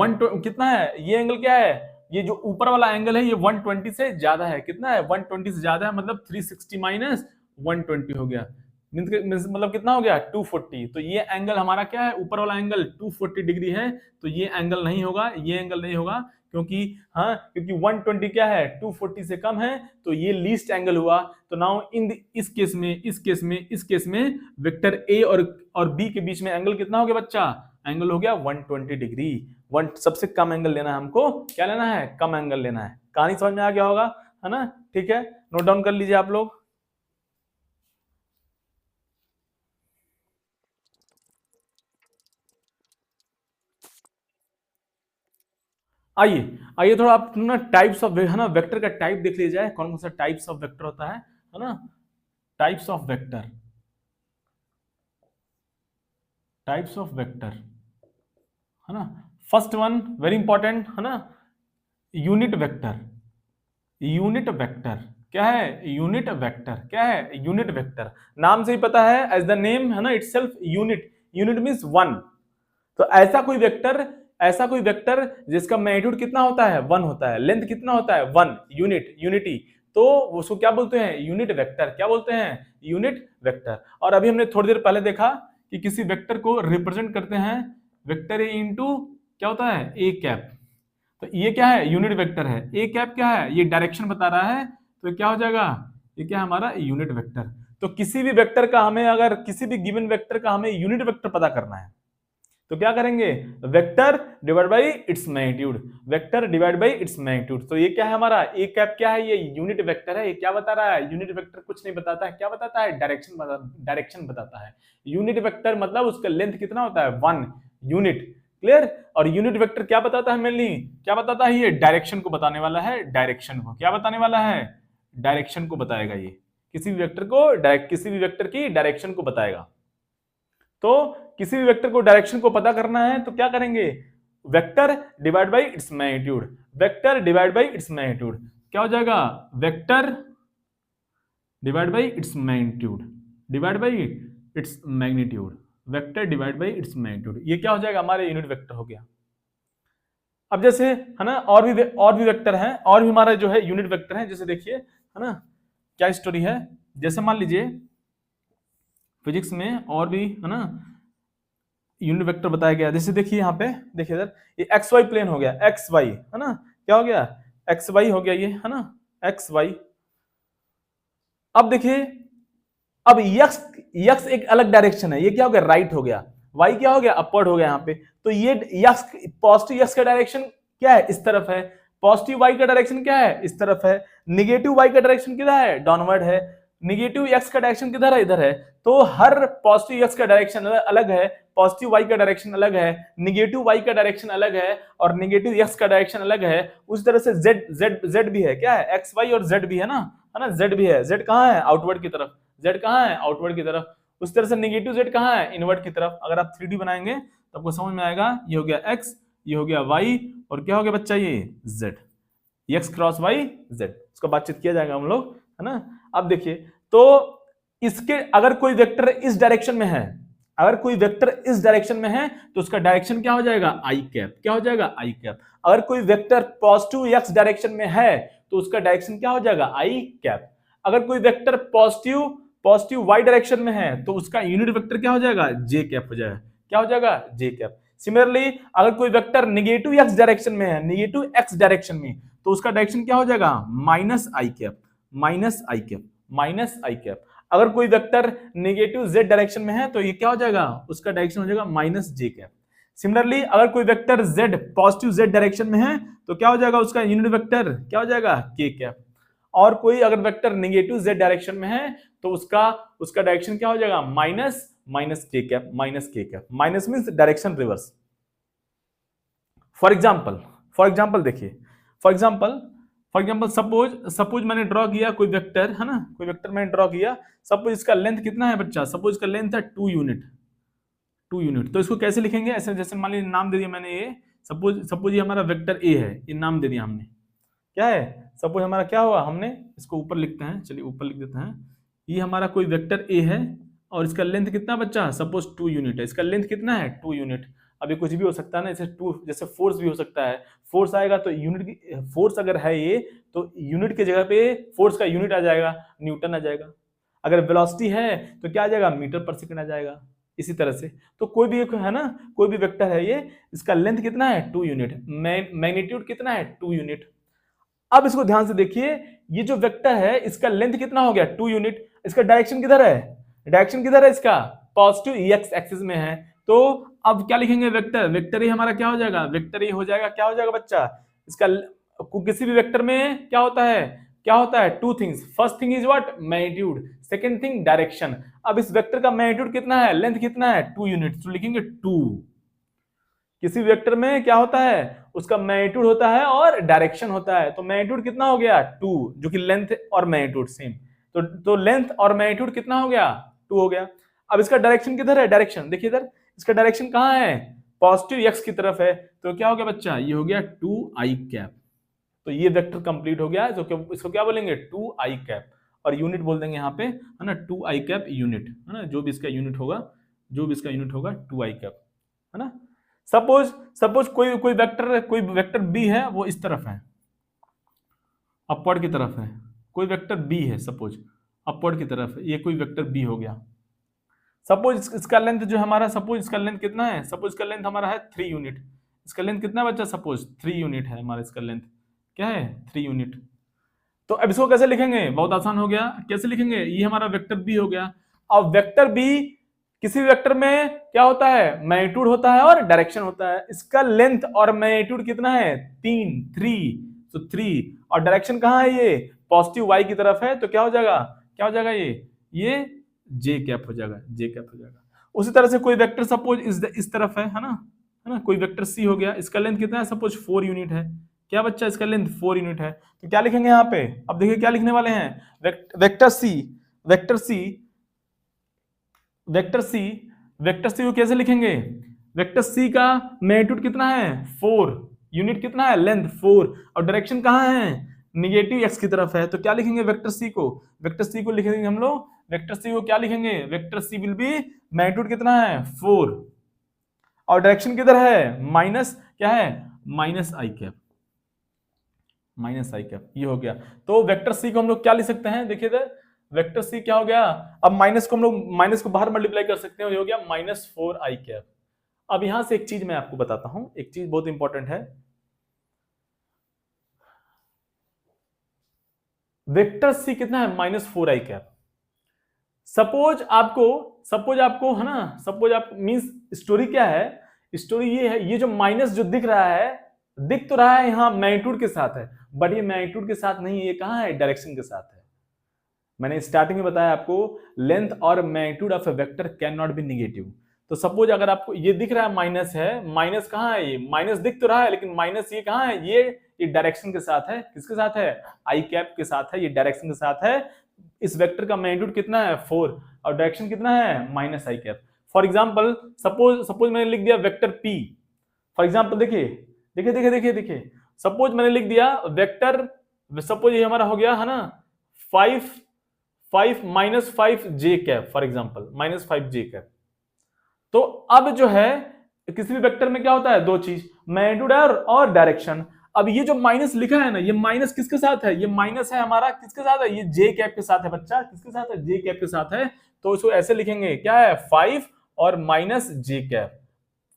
A: कितना है, ये एंगल क्या है, ये जो ऊपर वाला एंगल है ये 120 से ज्यादा है, कितना है 120 से ज्यादा है, मतलब 360 माइनस 120 हो गया, मतलब कितना हो गया 240। तो ये एंगल हमारा क्या है, ऊपर वाला एंगल 240 डिग्री है, तो ये एंगल नहीं होगा, ये एंगल नहीं होगा, क्योंकि 120 क्या है 240 से कम है, तो ये लीस्ट एंगल हुआ। तो नाउ इस केस में वेक्टर ए और बी के बीच में एंगल कितना हो गया बच्चा, एंगल हो गया 120 डिग्री। सबसे कम एंगल लेना है हमको, क्या लेना है, कम एंगल लेना है। कहानी समझ में आ गया होगा, है ना, ठीक है, नोट डाउन कर लीजिए आप लोग। आइए थोड़ा आप ना टाइप्स ऑफ, है ना, वेक्टर का टाइप देख लिया जाए, कौन कौन सा टाइप्स ऑफ वेक्टर होता है ना, टाइप्स ऑफ वेक्टर, है ना। फर्स्ट वन वेरी इंपॉर्टेंट, है ना, यूनिट वेक्टर। क्या है, यूनिट वेक्टर क्या है, यूनिट वेक्टर, नाम से ही पता है, एज द नेम, है ना, इटसेल्फ यूनिट मींस वन। तो ऐसा कोई वेक्टर जिसका मैग्नीट्यूड कितना होता है, 1 होता है, लेंथ कितना होता है 1, यूनिटी, तो उसको क्या बोलते हैं, यूनिट वेक्टर। क्या बोलते हैं, यूनिट वेक्टर। और अभी हमने थोड़ी देर पहले देखा कि किसी वेक्टर को रिप्रेजेंट करते हैं वेक्टर ए इंटू क्या होता है, ए कैप। तो ये क्या है, यूनिट वेक्टर है। ए कैप क्या है, ये डायरेक्शन बता रहा है, तो क्या हो जाएगा, ये क्या है हमारा यूनिट वेक्टर। तो किसी भी वेक्टर का हमें, अगर किसी भी गिवन वेक्टर का हमें यूनिट वेक्टर पता करना है, तो क्या करेंगे, vector divide by its magnitude. तो ये क्या है हमारा, ए कैप क्या है, ये यूनिट वेक्टर है। ये क्या बता रहा है, यूनिट वेक्टर कुछ नहीं बताता है, क्या बताता है, डायरेक्शन बताता है। यूनिट वेक्टर मतलब उसका लेंथ कितना होता है, 1 यूनिट, क्लियर। और यूनिट वेक्टर क्या बताता है, मेनली क्या बताता है, ये डायरेक्शन को बताने वाला है, डायरेक्शन को क्या बताने वाला है, डायरेक्शन को बताएगा। ये किसी भी वेक्टर की डायरेक्शन को बताएगा। तो किसी भी वेक्टर को डायरेक्शन को पता करना है तो क्या करेंगे, vector divide by its magnitude, vector divide by its magnitude क्या हो जाएगा, vector divide by its magnitude, divide by its magnitude, vector divide by its magnitude, ये क्या हो जाएगा, हमारे यूनिट वेक्टर हो गया। अब जैसे है ना और भी वेक्टर हैं, और भी हमारा जो है यूनिट वेक्टर है, जैसे देखिए है ना क्या स्टोरी है, जैसे मान लीजिए फिजिक्स में और भी है ना यूनिट वेक्टर बताया गया, जैसे देखिए यहाँ पे देखिए इधर ये एक्स वाई प्लेन हो गया, एक्स वाई है ना, क्या हो गया, एक्स वाई हो गया ये है ना, एक्स वाई। अब देखिए अब यक्स यक्स एक अलग डायरेक्शन है, ये क्या हो गया, राइट हो गया, वाई क्या हो गया, अपवर्ड हो गया यहाँ पे। तो ये यक्स पॉजिटिव यक्स का डायरेक्शन क्या है, इस तरफ है, पॉजिटिव वाई का डायरेक्शन क्या है, इस तरफ है, निगेटिव वाई का डायरेक्शन किधर है, डाउनवर्ड है, निगेटिव एक्स का डायरेक्शन किधर है, इधर है। तो हर पॉजिटिव एक्स का डायरेक्शन अलग है, पॉजिटिव वाई का डायरेक्शन अलग है, निगेटिव वाई का डायरेक्शन अलग है, और निगेटिव एक्स का डायरेक्शन अलग है। उस तरह से जेड जेड जेड भी है, क्या है, एक्स वाई और जेड भी है ना, जेड भी है, जेड कहाँ है, आउटवर्ड की तरफ, जेड कहाँ है, आउटवर्ड की तरफ। उस तरह से नेगेटिव जेड कहाँ है, इनवर्ड की तरफ। अगर आप 3D बनाएंगे तो आपको समझ में आएगा, ये हो गया x, ये हो गया y, और क्या हो गया बच्चा, ये z, x cross y z, इसको बातचीत किया जाएगा हम लोग, है ना। अब देखिए तो इसके अगर कोई वेक्टर इस डायरेक्शन में है, अगर कोई वेक्टर इस डायरेक्शन में है तो उसका डायरेक्शन क्या हो जाएगा, आई कैप, क्या हो जाएगा, आई कैप। अगर कोई वेक्टर पॉजिटिव एक्स डायरेक्शन में है तो उसका डायरेक्शन क्या हो जाएगा, आई कैप। अगर कोई वेक्टर पॉजिटिव वाई डायरेक्शन में है तो उसका यूनिट वेक्टर क्या हो जाएगा, जे कैप हो जाएगा, क्या हो जाएगा, जे कैप। सिमिलरली अगर कोई वेक्टर नेगेटिव एक्स डायरेक्शन में है, नेगेटिव एक्स डायरेक्शन में, तो उसका डायरेक्शन क्या हो जाएगा, माइनस आई कैप, माइनस आई कैप, माइनस आई कैप। अगर कोई वेक्टर नेगेटिव जेड डायरेक्शन में है तो ये क्या हो जाएगा, उसका डायरेक्शन हो जाएगा माइनस जे कैप। सिमिलरली अगर कोई vector Z positive Z direction में है तो क्या हो जाएगा, उसका यूनिट वेक्टर क्या हो जाएगा, के कैप। और कोई अगर वेक्टर नेगेटिव जेड डायरेक्शन में है तो उसका डायरेक्शन क्या हो जाएगा, माइनस के कैप, माइनस के cap. Minus means direction reverse. For example देखिए, फॉर एग्जांपल सपोज मैंने ड्रॉ किया कोई वेक्टर, है ना, कोई वेक्टर मैंने ड्रॉ किया, सपोज इसका लेंथ कितना है बच्चा, सपोज इसका लेंथ है 2 यूनिट। तो इसको कैसे लिखेंगे, ऐसे जैसे मान लीजिए नाम दे दिया मैंने, ये सपोज ये हमारा वेक्टर ए है, ये नाम दे दिया हमने, क्या है, सपोज हमारा क्या हुआ, हमने इसको ऊपर लिखते हैं, चलिए ऊपर लिख देते हैं, ये हमारा कोई वेक्टर ए है और इसका लेंथ कितना बच्चा, सपोज 2 यूनिट है, इसका लेंथ कितना है, 2 यूनिट। अभी कुछ भी हो सकता है ना, जैसे 2 जैसे फोर्स भी हो सकता है, फोर्स आएगा तो यूनिट की, फोर्स अगर है ये तो यूनिट की जगह पे फोर्स का यूनिट आ जाएगा, न्यूटन आ जाएगा। अगर वेलोसिटी है तो क्या आ जाएगा, मीटर पर सेकंड आ जाएगा। इसी तरह से तो कोई भी एक है ना, कोई भी वेक्टर है ये, इसका लेंथ कितना है, 2 यूनिट, मैग्नीट्यूड कितना है, 2 यूनिट। अब इसको ध्यान से देखिए, ये जो वेक्टर है इसका लेंथ कितना हो गया, 2 यूनिट, इसका डायरेक्शन किधर है, डायरेक्शन किधर है, इसका पॉजिटिव एक्स एक्सिस में है। तो अब क्या लिखेंगे, वेक्टर ही हमारा क्या हो जाएगा, वेक्टर ही हो जाएगा, क्या हो जाएगा बच्चा, इसका किसी भी वेक्टर में क्या होता है, 2 things. First thing is what, magnitude, second thing direction. अब इस वेक्टर का मैग्नीट्यूड कितना है, लेंथ कितना है, 2 यूनिट, तो लिखेंगे 2। किसी वेक्टर में क्या होता है, उसका मैग्नीट्यूड होता है और डायरेक्शन होता है। तो मैग्नीट्यूड कितना हो गया, 2, जो कि लेंथ और मैग्नीट्यूड सेम। तो लेंथ और मैग्नीट्यूड कितना हो गया, 2 हो गया। अब इसका डायरेक्शन किधर है, डायरेक्शन देखिए इधर, इसका डायरेक्शन कहाँ है, पॉजिटिव एक्स की तरफ है। तो क्या हो गया बच्चा, ये हो गया 2 आई कैप। तो ये वेक्टर कंप्लीट हो गया, तो इसको क्या बोलेंगे, 2 आई कैप, और यूनिट बोल देंगे यहाँ पे, है ना, 2 आई कैप यूनिट, है ना, जो भी इसका यूनिट होगा, 2 आई कैप, है ना। सपोज कोई वेक्टर बी है, वो इस तरफ है, अपवर्ड की तरफ है। कोई वेक्टर बी है, सपोज अपवर्ड की तरफ है, ये कोई वेक्टर बी हो गया। सपोज इसका लेंथ जो हमारा, सपोज इसका लेंथ कितना है, सपोज इसका लेंथ हमारा है 3 यूनिट। इसका लेंथ कितना बच्चा, सपोज 3 यूनिट है हमारा, इसका लेंथ क्या है, 3 यूनिट। तो अब इसको कैसे लिखेंगे, बहुत आसान हो गया, कैसे लिखेंगे, ये हमारा वेक्टर बी हो गया। अब वेक्टर बी किसी वेक्टर में क्या होता है, मैग्नीट्यूड होता है और डायरेक्शन होता है। इसका लेंथ और मैग्नीट्यूड कितना है, 3, तो 3, और डायरेक्शन कहाँ है, ये पॉजिटिव वाई की तरफ है। तो क्या हो जाएगा, ये जे कैप हो जाएगा, जे कैप हो जाएगा। उसी तरह से कोई वेक्टर सपोज इस तरफ है ना, कोई वेक्टर सी हो गया, इसका लेंथ कितना है, सपोज 4 यूनिट है। क्या बच्चा, इसका लेंथ 4 यूनिट है। तो क्या लिखेंगे यहाँ पे, अब देखिए क्या लिखने वाले हैं, vector C, vector C, vector C, vector C को कैसे लिखेंगे? वेक्टर सी का मैग्नीट्यूड कितना है? 4, यूनिट कितना है? लेंथ 4, और डायरेक्शन कहाँ है? निगेटिव एक्स की तरफ है। तो क्या लिखेंगे वेक्टर सी को? वेक्टर सी को लिखेंगे हम लोग, वेक्टर सी को क्या लिखेंगे? Vector C will be magnitude कितना है? 4, और डायरेक्शन किधर है? माइनस, क्या है? माइनस आई कैप, माइनस आई कैप, ये हो गया। तो वेक्टर सी को हम लोग क्या लिख सकते हैं? देखिए इधर वेक्टर सी क्या हो गया? अब माइनस को हम लोग, माइनस को बाहर मल्टीप्लाई कर सकते हैं, ये हो गया -4 आई कैप। अब यहां से एक चीज मैं आपको बताता हूं, एक चीज बहुत इंपॉर्टेंट है। वेक्टर सी कितना है? -4 आई कैप। सपोज आपको है ना, सपोज आप मींस स्टोरी क्या है? स्टोरी ये है, ये जो माइनस जो दिख रहा है, दिख तो रहा है यहां मैग्नीट्यूड के साथ है, बट ये मैग्नीट्यूड के साथ नहीं है, ये कहां है? डायरेक्शन के साथ है। मैंने स्टार्टिंग में बताया आपको, लेंथ और magnitude of a vector can not be negative. तो सपोज अगर आपको ये दिख रहा है माइनस है, माइनस कहां है? ये माइनस दिख तो रहा है, लेकिन माइनस ये कहां है? ये डायरेक्शन के साथ है। किसके साथ है? आई कैप के साथ है, ये डायरेक्शन के साथ है। इस वेक्टर का मैग्नीट्यूड कितना है? 4, और डायरेक्शन कितना है? Minus I cap. For example suppose मैंने लिख दिया वेक्टर पी। फॉर एग्जाम्पल देखिए, सपोज मैंने लिख दिया वेक्टर, सपोज ये हमारा हो गया है ना 5 -5 J cap, for example -5 J cap. तो अब जो है किसी भी वेक्टर में क्या होता है? दो चीज, मैग्नीट्यूड और डायरेक्शन। अब ये जो माइनस लिखा है ना, ये माइनस किसके साथ है? ये माइनस है हमारा किसके साथ है? ये जे कैप के साथ है बच्चा, किसके साथ है? जे कैप के साथ है। तो इसको ऐसे लिखेंगे, क्या है? 5 और माइनस जे कैप,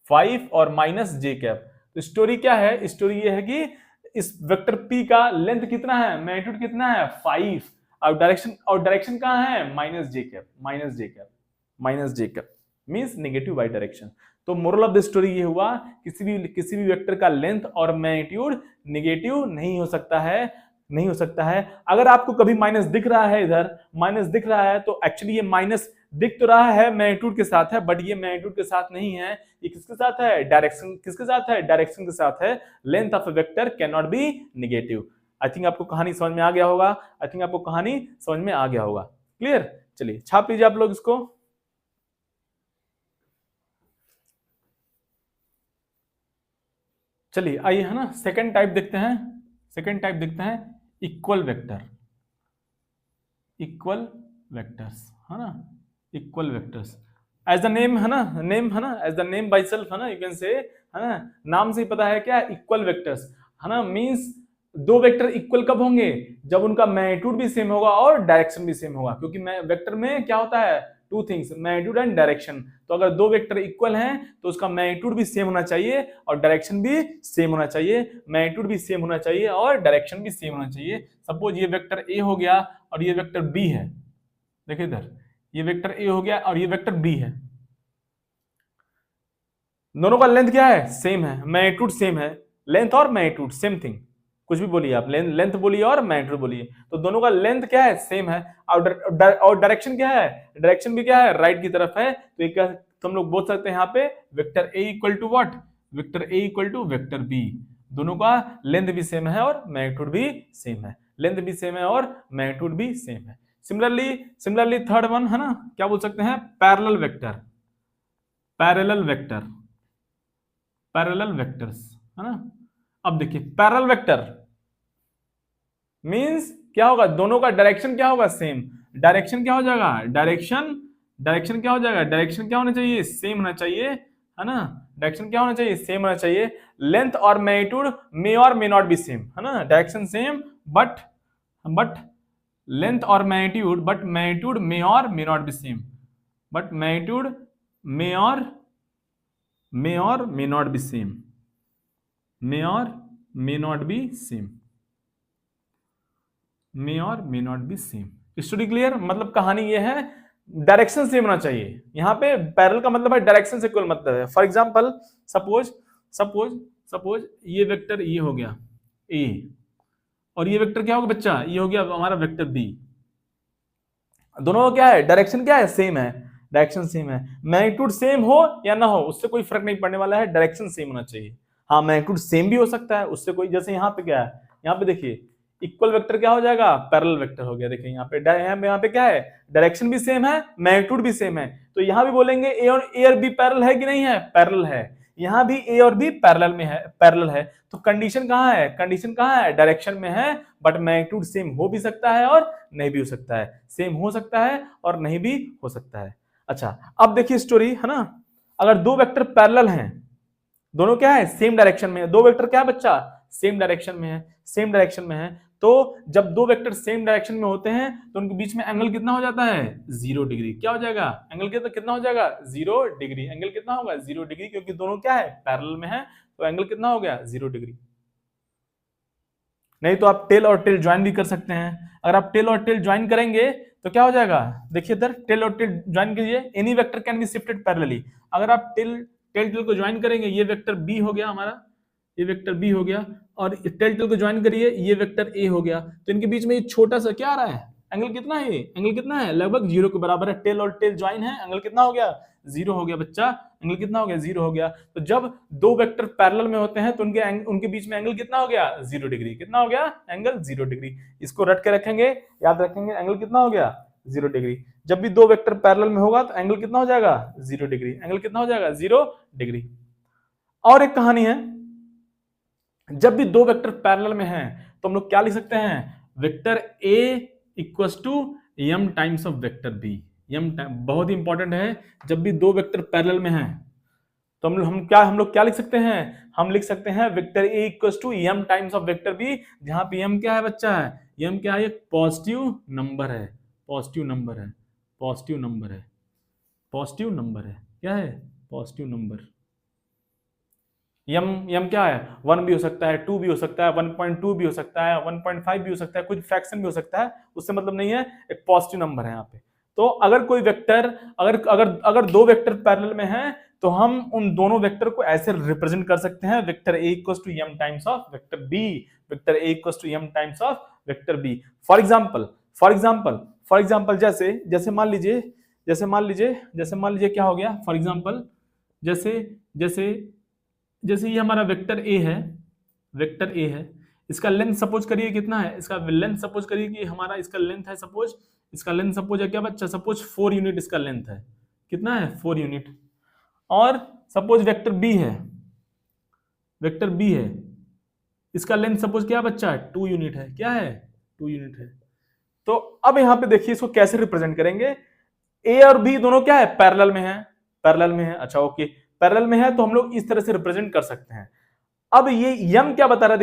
A: 5 और माइनस जे कैप। तो स्टोरी क्या है? स्टोरी ये है कि इस वेक्टर पी का लेंथ कितना है? मैग्नीट्यूड कितना है? 5, और डायरेक्शन कहां है? Minus J cap, minus J cap, minus J cap means negative by direction. तो मोरल ऑफ द स्टोरी ये हुआ, किसी भी वेक्टर का लेंथ और मैग्नीट्यूड नेगेटिव नहीं हो सकता है, नहीं हो सकता है। अगर आपको कभी माइनस दिख रहा है, इधर माइनस दिख रहा है, तो एक्चुअली ये माइनस दिख तो रहा है मैग्नीट्यूड के साथ है, बट ये मैग्नीट्यूड के साथ नहीं है, ये किसके साथ है? डायरेक्शन, किसके साथ है? डायरेक्शन के साथ है। Length of a vector can not be negative. I think आपको कहानी समझ में आ गया होगा, आई थिंक आपको कहानी समझ में आ गया होगा। क्लियर? चलिए छाप लीजिए आप लोग इसको। चलिए आइए है ना, सेकंड टाइप देखते हैं। सेकंड टाइप देखते हैं इक्वल वेक्टर, इक्वल वेक्टर्स है ना, equal vectors. As the name है ना, नेम है ना, as the name by self है ना, यू कैन से, है ना, नाम से ही पता है क्या? इक्वल वेक्टर्स है ना। मींस दो वेक्टर इक्वल कब होंगे? जब उनका मैग्नीट्यूड भी सेम होगा और डायरेक्शन भी सेम होगा, क्योंकि वेक्टर में क्या होता है? Two things, magnitude and direction. तो अगर दो वेक्टर इक्वल हैं तो उसका मैग्नीट्यूड भी सेम होना चाहिए और डायरेक्शन भी सेम होना चाहिए, मैग्नीट्यूड भी सेम होना चाहिए और डायरेक्शन भी सेम होना चाहिए। सपोज ये वेक्टर ए हो गया और ये वेक्टर बी है, देखिए इधर ये वेक्टर ए हो गया और ये वेक्टर बी है, दोनों का लेंथ क्या है? सेम है, मैग्नीट्यूड सेम है, लेंथ और मैग्नीट्यूड सेम थिंग, कुछ भी बोलिए आप, लेंथ बोलिए और मैग्नीट्यूड बोलिए, तो दोनों का लेंथ क्या है? सेम है, और डायरेक्शन क्या है? डायरेक्शन भी क्या है? राइट की तरफ है। तो एक तो हम लोग बोल सकते हैं यहाँ पे vector A equal to what? Vector A equal to vector B. दोनों का लेंथ भी सेम है और मैग्नीट्यूड भी सेम है, लेंथ भी सेम है और मैग्नीट्यूड भी सेम है। सिमिलरली थर्ड वन है ना, क्या बोल सकते हैं? Parallel vector, parallel vector, parallel vectors है ना। अब देखिए पैरेलल वेक्टर मींस क्या होगा? दोनों का डायरेक्शन क्या होगा? सेम। डायरेक्शन क्या हो जाएगा? डायरेक्शन क्या हो जाएगा? डायरेक्शन क्या होना चाहिए? सेम होना चाहिए, है ना। डायरेक्शन क्या होना चाहिए? सेम होना चाहिए। लेंथ और magnitude may or may not be same, है ना। डायरेक्शन सेम बट लेंथ और magnitude, but magnitude may or may not be same, but magnitude may or may not be same, may or may not be same, may or may not be same. Story clear? मतलब कहानी ये है, direction same होना चाहिए। यहाँ पे parallel का मतलब है डायरेक्शन से इक्वल मतलब है। फॉर एग्जांपल सपोज ये वेक्टर ये हो गया ए और ये वेक्टर क्या होगा बच्चा? ये हो गया हमारा वेक्टर बी। दोनों का क्या है? डायरेक्शन क्या है? सेम है, डायरेक्शन सेम है। मैग्नीट्यूड सेम हो या ना हो उससे कोई फर्क नहीं पड़ने वाला है, डायरेक्शन सेम होना चाहिए। हाँ मैग्नीट्यूड सेम भी हो सकता है, उससे कोई, जैसे यहाँ पे क्या है, यहाँ पे देखिए इक्वल वेक्टर क्या हो जाएगा, पैरेलल वेक्टर हो गया। देखिए यहाँ पे क्या है, डायरेक्शन भी सेम है, मैग्नीट्यूड भी सेम है, तो यहां भी बोलेंगे ए और बी पैरेलल है कि नहीं है, पैरेलल है। यहां भी ए और बी पैरेलल में है, पैरेलल है। तो कंडीशन कहां है, कंडीशन कहां है, डायरेक्शन में है, बट मैग्नीट्यूड सेम हो भी सकता है और नहीं भी हो सकता है, सेम हो सकता है और नहीं भी हो सकता है। अच्छा अब देखिए स्टोरी है ना, अगर दो वेक्टर पैरेलल हैं, दोनों क्या है, सेम डायरेक्शन में है, दो वेक्टर क्या है बच्चा, सेम डायरेक्शन में है, सेम डायरेक्शन में है, तो जब दो वेक्टर सेम डायरेक्शन में होते हैं तो उनके बीच में एंगल कितना हो जाता है, 0 डिग्री। क्या हो जाएगा, एंगल कितना हो जाएगा, 0 डिग्री। एंगल कितना होगा, 0 डिग्री, क्योंकि दोनों क्या है, पैरेलल में है, तो एंगल कितना हो गया, 0 डिग्री। नहीं तो आप टेल और टेल ज्वाइन भी कर सकते हैं। अगर आप टेल और टेल ज्वाइन करेंगे तो क्या हो जाएगा, देखिए इधर टेल और टेल ज्वाइन कीजिए, any vector can be shifted parallelly. अगर आप टेल टेल को ज्वाइन करेंगे, ये वेक्टर बी हो गया हमारा, ये वेक्टर बी हो गया, और टेल को ज्वाइन करिए, ये वेक्टर ए हो गया, तो इनके बीच में ये छोटा सा क्या आ रहा है, एंगल कितना है, एंगल कितना है, लगभग 0 के बराबर है। टेल और टेल ज्वाइन है, एंगल कितना हो गया, 0 हो गया बच्चा, एंगल कितना हो गया, 0 हो गया। तो जब दो वेक्टर पैरेलल में होते हैं तो उनके बीच में एंगल कितना हो गया, 0 डिग्री। कितना हो गया, एंगल 0 डिग्री। इसको रट के रखेंगे, याद रखेंगे, एंगल कितना हो गया, 0 डिग्री। जब भी दो वेक्टर पैरेलल में होगा तो एंगल कितना हो जाएगा, 0 डिग्री। एंगल कितना हो जाएगा, 0 डिग्री। और एक कहानी है, जब भी दो वेक्टर पैरेलल में हैं तो हम लोग क्या लिख सकते हैं, vector A equals to m times of vector B. m बहुत ही इंपॉर्टेंट है, जब भी दो वेक्टर पैरेलल में हैं तो हम लोग क्या लिख सकते हैं, हम लिख सकते हैं vector A equals to m times of vector B, जहां पे m क्या है बच्चा, है m क्या है, एक पॉजिटिव नंबर है, पॉजिटिव नंबर है, पॉजिटिव नंबर है, पॉजिटिव नंबर है, क्या है, पॉजिटिव नंबर। यम क्या है, 1 भी हो सकता है, 2 भी हो सकता है, 1.2 भी हो सकता है, 1.5 भी हो सकता है, कुछ फ्रैक्शन भी हो सकता है, उससे मतलब नहीं है, एक पॉजिटिव नंबर है यहाँ पे। तो अगर कोई वेक्टर, अगर दो वेक्टर पैरेलल में हैं तो हम उन दोनों वेक्टर को ऐसे रिप्रेजेंट कर सकते हैं, vector A equals to m times of vector B, vector A equals to m times of vector B. For example जैसे मान लीजिए क्या हो गया, फॉर एग्जांपल जैसे ये हमारा वेक्टर ए है, वेक्टर ए है, इसका लेंथ सपोज करिए कितना है, इसका लेंथ सपोज करिए कि हमारा इसका लेंथ है, सपोज इसका लेंथ सपोज है क्या बच्चा, सपोज 4 यूनिट इसका लेंथ है, कितना है, 4 यूनिट। और सपोज वेक्टर बी है, वेक्टर बी है, इसका लेंथ सपोज क्या बच्चा, 2 यूनिट है, क्या है, 2 यूनिट है। तो अब यहां पे देखिए इसको कैसे रिप्रेजेंट करेंगे, ए और बी दोनों क्या है, पैरेलल में है, पैरेलल में है। अच्छा ओके, पैरेलल में है तो हम लोग इस तरह से रिप्रेजेंट कर सकते हैं। अब ये यम क्या बता रहा है,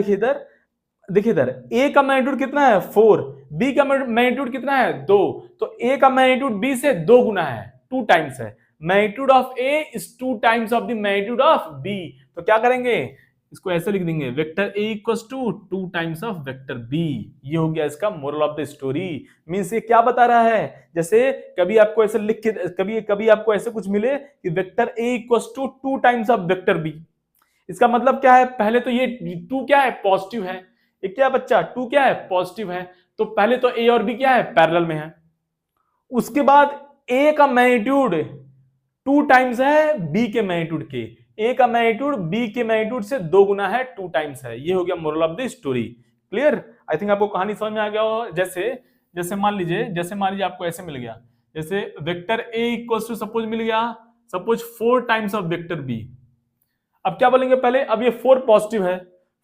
A: देखिए इधर ए का मैग्नीट्यूड कितना है, 4, बी का मैग्नीट्यूड कितना है, 2, तो ए का मैग्नीट्यूड बी से 2 गुना है, 2 टाइम्स है। Magnitude of A is 2 times of the magnitude of B, तो क्या करेंगे, इसको ऐसे लिख देंगे, vector A equals to 2 times of vector B. ये हो गया इसका moral of the story. Means ये क्या बता रहा है, जैसे कभी आपको ऐसे लिख के, कभी आपको ऐसे कुछ मिले कि vector A equals to 2 times of vector B, इसका मतलब क्या है, पहले तो ये 2 क्या है, पॉजिटिव है, ये क्या बच्चा, 2 क्या है, पॉजिटिव है, तो पहले तो ए और बी क्या है, पैरेलल में है। उसके बाद ए का मैग्नीट्यूड 2 टाइम्स है बी के मैग्नीट्यूड के, ए का मैग्नीट्यूड बी के मैग्नीट्यूड से 2 गुना है, 2 टाइम्स है। ये हो गया moral of the story. Clear, I think आपको कहानी समझ में आ गया हो। जैसे मान लीजिए आपको ऐसे मिल गया, जैसे vector A equals to suppose मिल गया, suppose 4 times of vector B. अब क्या बोलेंगे पहले, अब ये 4 पॉजिटिव है,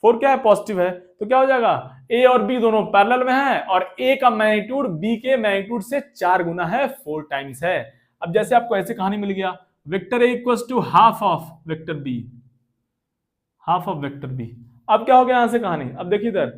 A: 4 क्या है, पॉजिटिव है, तो क्या हो जाएगा, ए और बी दोनों पैरेलल में है और ए का मैग्नीट्यूड बी के मैग्नीट्यूड से 4 गुना है, 4 टाइम्स है। अब जैसे आपको ऐसे कहानी मिल गया, vector A equals to half of vector B, half of vector B. अब क्या हो गया यहां से कहानी, अब देखिए इधर,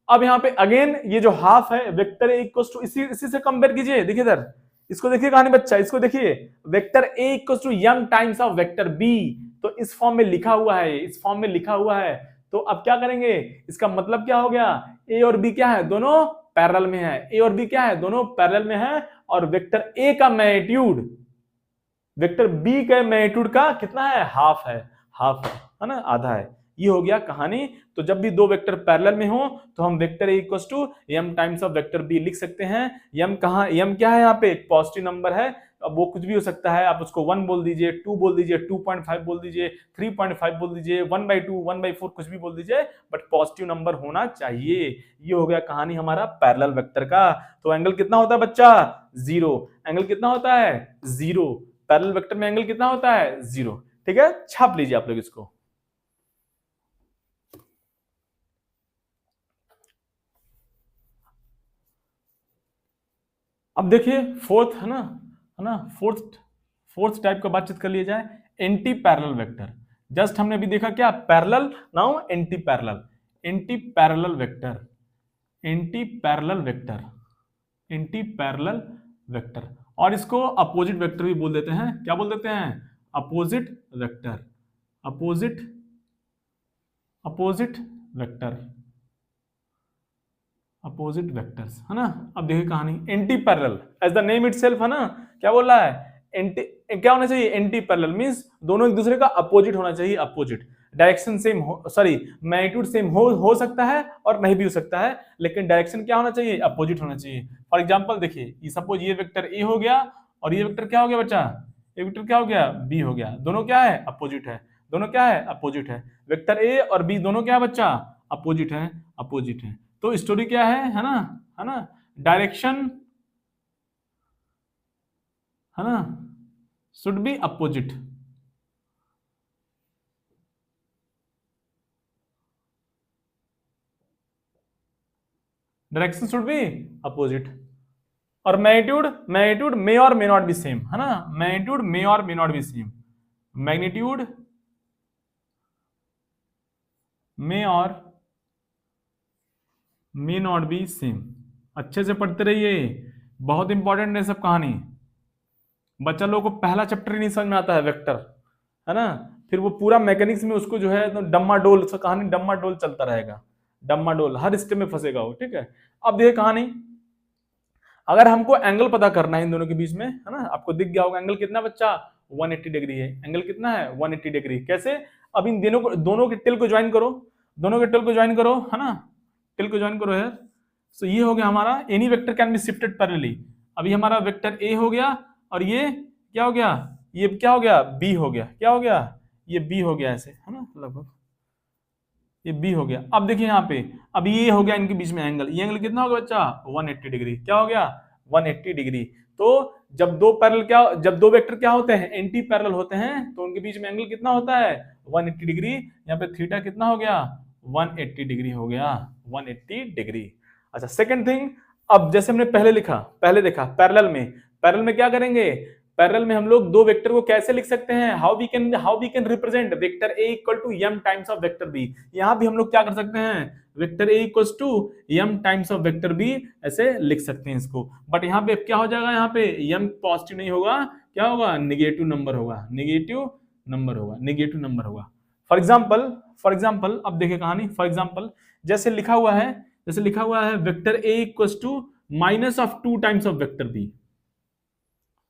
A: अब यहां पे अगेन ये जो हाफ है, वेक्टर ए इक्वल्स टू इसी से कंपेयर कीजिए, देखिए इधर, इसको देखिए कहानी बच्चा, इसको देखिए, vector A equals to m times of vector B, तो इस फॉर्म में लिखा हुआ है, इस फॉर्म में लिखा हुआ है। तो अब क्या करेंगे, इसका मतलब क्या हो गया, ए और बी क्या है, दोनों पैरेलल में है, ए और बी क्या है, दोनों पैरेलल में है, और वेक्टर ए का मैग्नीट्यूड वेक्टर बी के मैग्नीट्यूड का कितना है, हाफ है, हाफ है ना, आधा है। ये हो गया कहानी। तो जब भी दो वेक्टर पैरेलल में हो तो हम vector A equal to m times of vector B लिख सकते हैं। m कहाँ, m क्या है यहाँ पे, एक पॉजिटिव नंबर है। अब वो कुछ भी हो सकता है, आप उसको 1 बोल दीजिए, 2 बोल दीजिए, 2.5 बोल दीजिए, 3.5 बोल दीजिए, 1/2, 1/4 कुछ भी बोल दीजिए, बट पॉजिटिव नंबर होना चाहिए। ये हो गया कहानी हमारा पैरेलल वेक्टर का। तो एंगल कितना होता है बच्चा, 0। एंगल कितना होता है, 0। पैरेलल वेक्टर में एंगल कितना होता है, 0। ठीक है, छाप लीजिए आप लोग इसको। अब देखिए फोर्थ है ना, फोर्थ टाइप का बातचीत कर लिया जाए, एंटी पैरेलल वेक्टर। जस्ट हमने अभी देखा क्या, parallel, now anti parallel. Anti parallel vector, anti parallel vector, anti parallel vector, और इसको अपोजिट वेक्टर भी बोल देते हैं। क्या बोल देते हैं, opposite vector, opposite, opposite vector, opposite vectors, है ना। अब देखिए कहानी, anti parallel as the name itself, है ना, क्या बोल रहा है, एंटी, क्या होना चाहिए, एंटी पैरेलल मींस दोनों एक दूसरे का अपोजिट होना चाहिए, अपोजिट। डायरेक्शन सेम हो, सॉरी मैग्नीट्यूड सेम हो सकता है और नहीं भी हो सकता है, लेकिन डायरेक्शन क्या होना चाहिए, अपोजिट होना चाहिए। फॉर एग्जांपल देखिए, ये सपोज ये वेक्टर ए हो गया और ये वेक्टर क्या हो गया बच्चा, ये वेक्टर क्या हो गया, बी हो गया। दोनों क्या है, अपोजिट है। दोनों क्या है, अपोजिट है। वेक्टर ए और बी दोनों क्या है बच्चा, अपोजिट है, अपोजिट है। तो स्टोरी क्या है ना, है ना, डायरेक्शन, है ना, should be opposite. Direction should be opposite. और magnitude, magnitude may or may not be same, है ना, magnitude may or may not be same, magnitude may or may not be same. अच्छे से पढ़ते रहिए, बहुत इंपॉर्टेंट है सब कहानी। बच्चा लोगों को पहला चैप्टर ही नहीं समझ में आता है वेक्टर, है ना, फिर वो पूरा मैकेनिक्स में उसको जो है तो डम्माडोल, कहानी डम्माडोल चलता रहेगा, डम्माडोल हर स्टेप में फंसेगा वो। ठीक है, अब देखिए कहानी, अगर हमको एंगल पता करना है इन दोनों के बीच में, है ना, आपको दिख गया होगा एंगल कितना बच्चा, 180 डिग्री है। एंगल कितना है, 180 डिग्री। कैसे, अब इन दोनों के टिल को ज्वाइन करो, दोनों के टिल को ज्वाइन करो, है ना, टिल को ज्वाइन करो यार। तो ये हो गया हमारा, any vector can be shifted parallelly. अभी हमारा वेक्टर ए हो गया और ये क्या हो गया, ये क्या हो गया, बी हो गया। क्या हो गया, ये बी हो गया ऐसे, है ना, लगभग ये बी हो गया। अब देखिए यहाँ पे, अब ये हो गया इनके बीच में एंगल, ये एंगल कितना होगा बच्चा, 180 डिग्री। क्या हो गया, 180 डिग्री। तो जब दो पैरेलल क्या, जब दो वेक्टर क्या होते हैं, एंटी पैरेलल होते हैं, तो उनके बीच में एंगल कितना होता है, 180 डिग्री। यहाँ पे थीटा कितना हो गया, 180 डिग्री हो गया, 180 डिग्री। अच्छा, सेकंड थिंग, अब जैसे हमने पहले लिखा, पहले देखा पैरेलल में क्या करेंगे, पैरेलल में हम लोग दो वेक्टर को कैसे लिख सकते हैं, how we can represent vector A equal to m times of vector B. यहां भी हम लोग क्या कर सकते हैं, vector A equal to m times of vector B ऐसे लिख सकते हैं इसको। बट यहाँ पे क्या हो जाएगा, यहाँ पे m पॉजिटिव नहीं होगा, क्या होगा, निगेटिव नंबर होगा, निगेटिव नंबर होगा, निगेटिव नंबर होगा। फॉर एग्जाम्पल अब देखिए कहानी, फॉर एग्जाम्पल जैसे लिखा हुआ है vector A equal to minus of 2 times of vector B.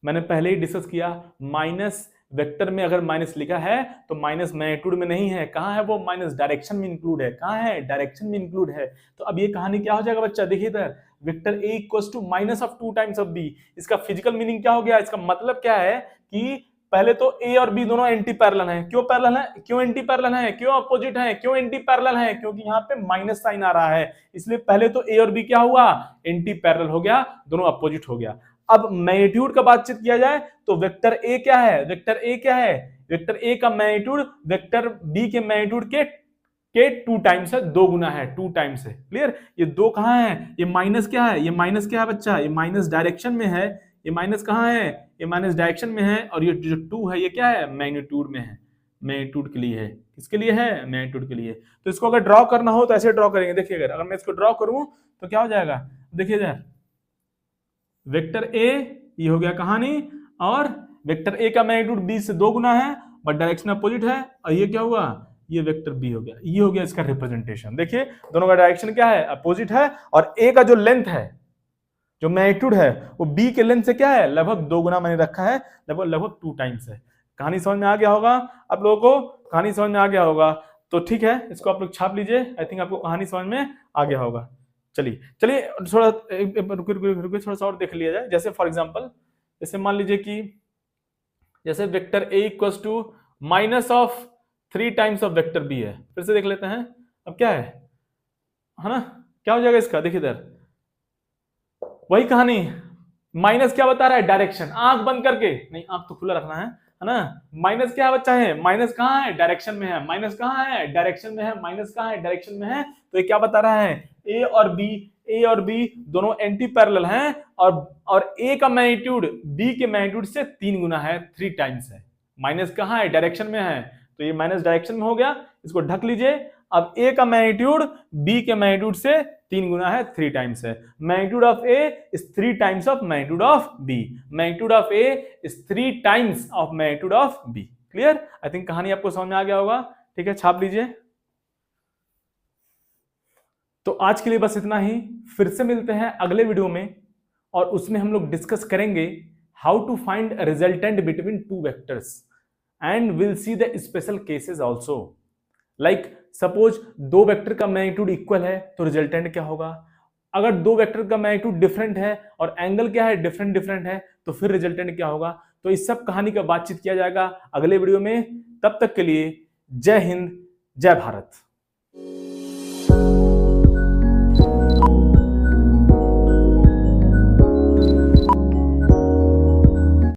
A: मैंने पहले ही डिस्कस किया, माइनस वेक्टर में अगर माइनस लिखा है तो माइनस मैग्नीट्यूड में नहीं है, कहां है वो, माइनस डायरेक्शन में इंक्लूड है। कहां है, डायरेक्शन में इंक्लूड है। तो अब ये कहानी क्या हो जाएगा बच्चा, देखिए इधर, vector A equals to minus of 2 times of B. इसका फिजिकल मीनिंग क्या हो गया, इसका मतलब क्या है कि पहले तो ए और बी दोनों एंटी पैरेलल हैं। क्यों पैरेलल है, क्यों एंटी पैरेलल है, क्यों अपोजिट है, क्यों एंटी पैरेलल है, क्योंकि यहाँ पे माइनस साइन आ रहा है, इसलिए पहले तो ए और बी क्या हुआ, एंटी पैरेलल हो गया, दोनों अपोजिट हो गया। अब मैग्नीट्यूड का बातचीत किया जाए तो वेक्टर ए क्या है, वेक्टर ए क्या है, वेक्टर ए का मैग्नीट्यूड वेक्टर बी के मैग्नीट्यूड के 2 टाइम्स है, 2 गुना है, 2 टाइम्स है। क्लियर, ये 2 कहां है, ये माइनस क्या है, ये माइनस क्या है बच्चा, ये माइनस डायरेक्शन में है, ये माइनस कहां है, ये माइनस डायरेक्शन में है, और ये जो 2 है ये क्या है, मैग्नीट्यूड में है, मैग्नीट्यूड के लिए है। किसके लिए है, मैग्नीट्यूड के लिए। तो इसको अगर ड्रॉ करना हो तो ऐसे ड्रॉ करेंगे। देखिए अगर मैं इसको ड्रॉ करूं तो क्या हो जाएगा, देखिए इधर वेक्टर ए, ये हो गया कहानी, और वेक्टर ए का मैग्नीट्यूड बी से 2 गुना है बट डायरेक्शन अपोजिट है, और ये क्या हुआ, ये वेक्टर बी हो गया, ये हो गया इसका रिप्रेजेंटेशन। देखिए दोनों का डायरेक्शन क्या है, अपोजिट है, और ए का जो लेंथ है, जो मैग्नीट्यूड है, वो बी के लेंथ से क्या है, लगभग 2 गुना मैंने रखा है, लगभग 2 टाइम्स है। कहानी समझ में आ गया होगा आप लोगों को, कहानी समझ में आ गया होगा। तो ठीक है, इसको आप लोग छाप लीजिए। आई थिंक आपको कहानी समझ में आ गया होगा। चलिए चलिए थोड़ा रुकिए थोड़ा सा और देख लिया जाए। जैसे फॉर एग्जांपल, जैसे मान लीजिए कि जैसे vector A equals to minus of 3 times of vector B है। फिर से देख लेते हैं। अब क्या है ना, क्या हो जाएगा इसका, देखिए इधर वही कहानी। माइनस क्या बता रहा है, डायरेक्शन। आंख बंद करके, नहीं आंख तो खुला रखना है ना। माइनस क्या बच्चा है, माइनस कहाँ है, डायरेक्शन में है। माइनस कहाँ है, डायरेक्शन में है। माइनस कहाँ है, डायरेक्शन में है। तो ये क्या बता रहा है, ए और बी दोनों एंटी पैरेलल हैं, और ए का मैग्नीट्यूड बी के मैग्नीट्यूड से 3 गुना है, 3 टाइम्स है। माइनस कहाँ है, डायरेक्शन में है, तो ये माइनस डायरेक्शन में हो गया, इसको ढक लीजिए। अब ए का मैग्नीट्यूड बी के मैग्नीट्यूड से 3 गुना है, 3 टाइम्स है। Magnitude of A is 3 times of magnitude of B. Magnitude of A is 3 times of magnitude of B. Clear? I think कहानी आपको समझ में आ गया होगा। ठीक है, छाप लीजिए। तो आज के लिए बस इतना ही। फिर से मिलते हैं अगले वीडियो में, और उसमें हम लोग डिस्कस करेंगे how to find resultant between 2 vectors, and will see the special cases also. Like suppose 2 vector का मैग्नीट्यूड इक्वल है, तो रिजल्टेंट क्या होगा। अगर 2 वेक्टर का मैग्नीट्यूड डिफरेंट है और एंगल क्या है, डिफरेंट है, तो फिर रिजल्टेंट क्या होगा। तो इस सब कहानी का बातचीत किया जाएगा अगले वीडियो में। तब तक के लिए जय हिंद, जय भारत।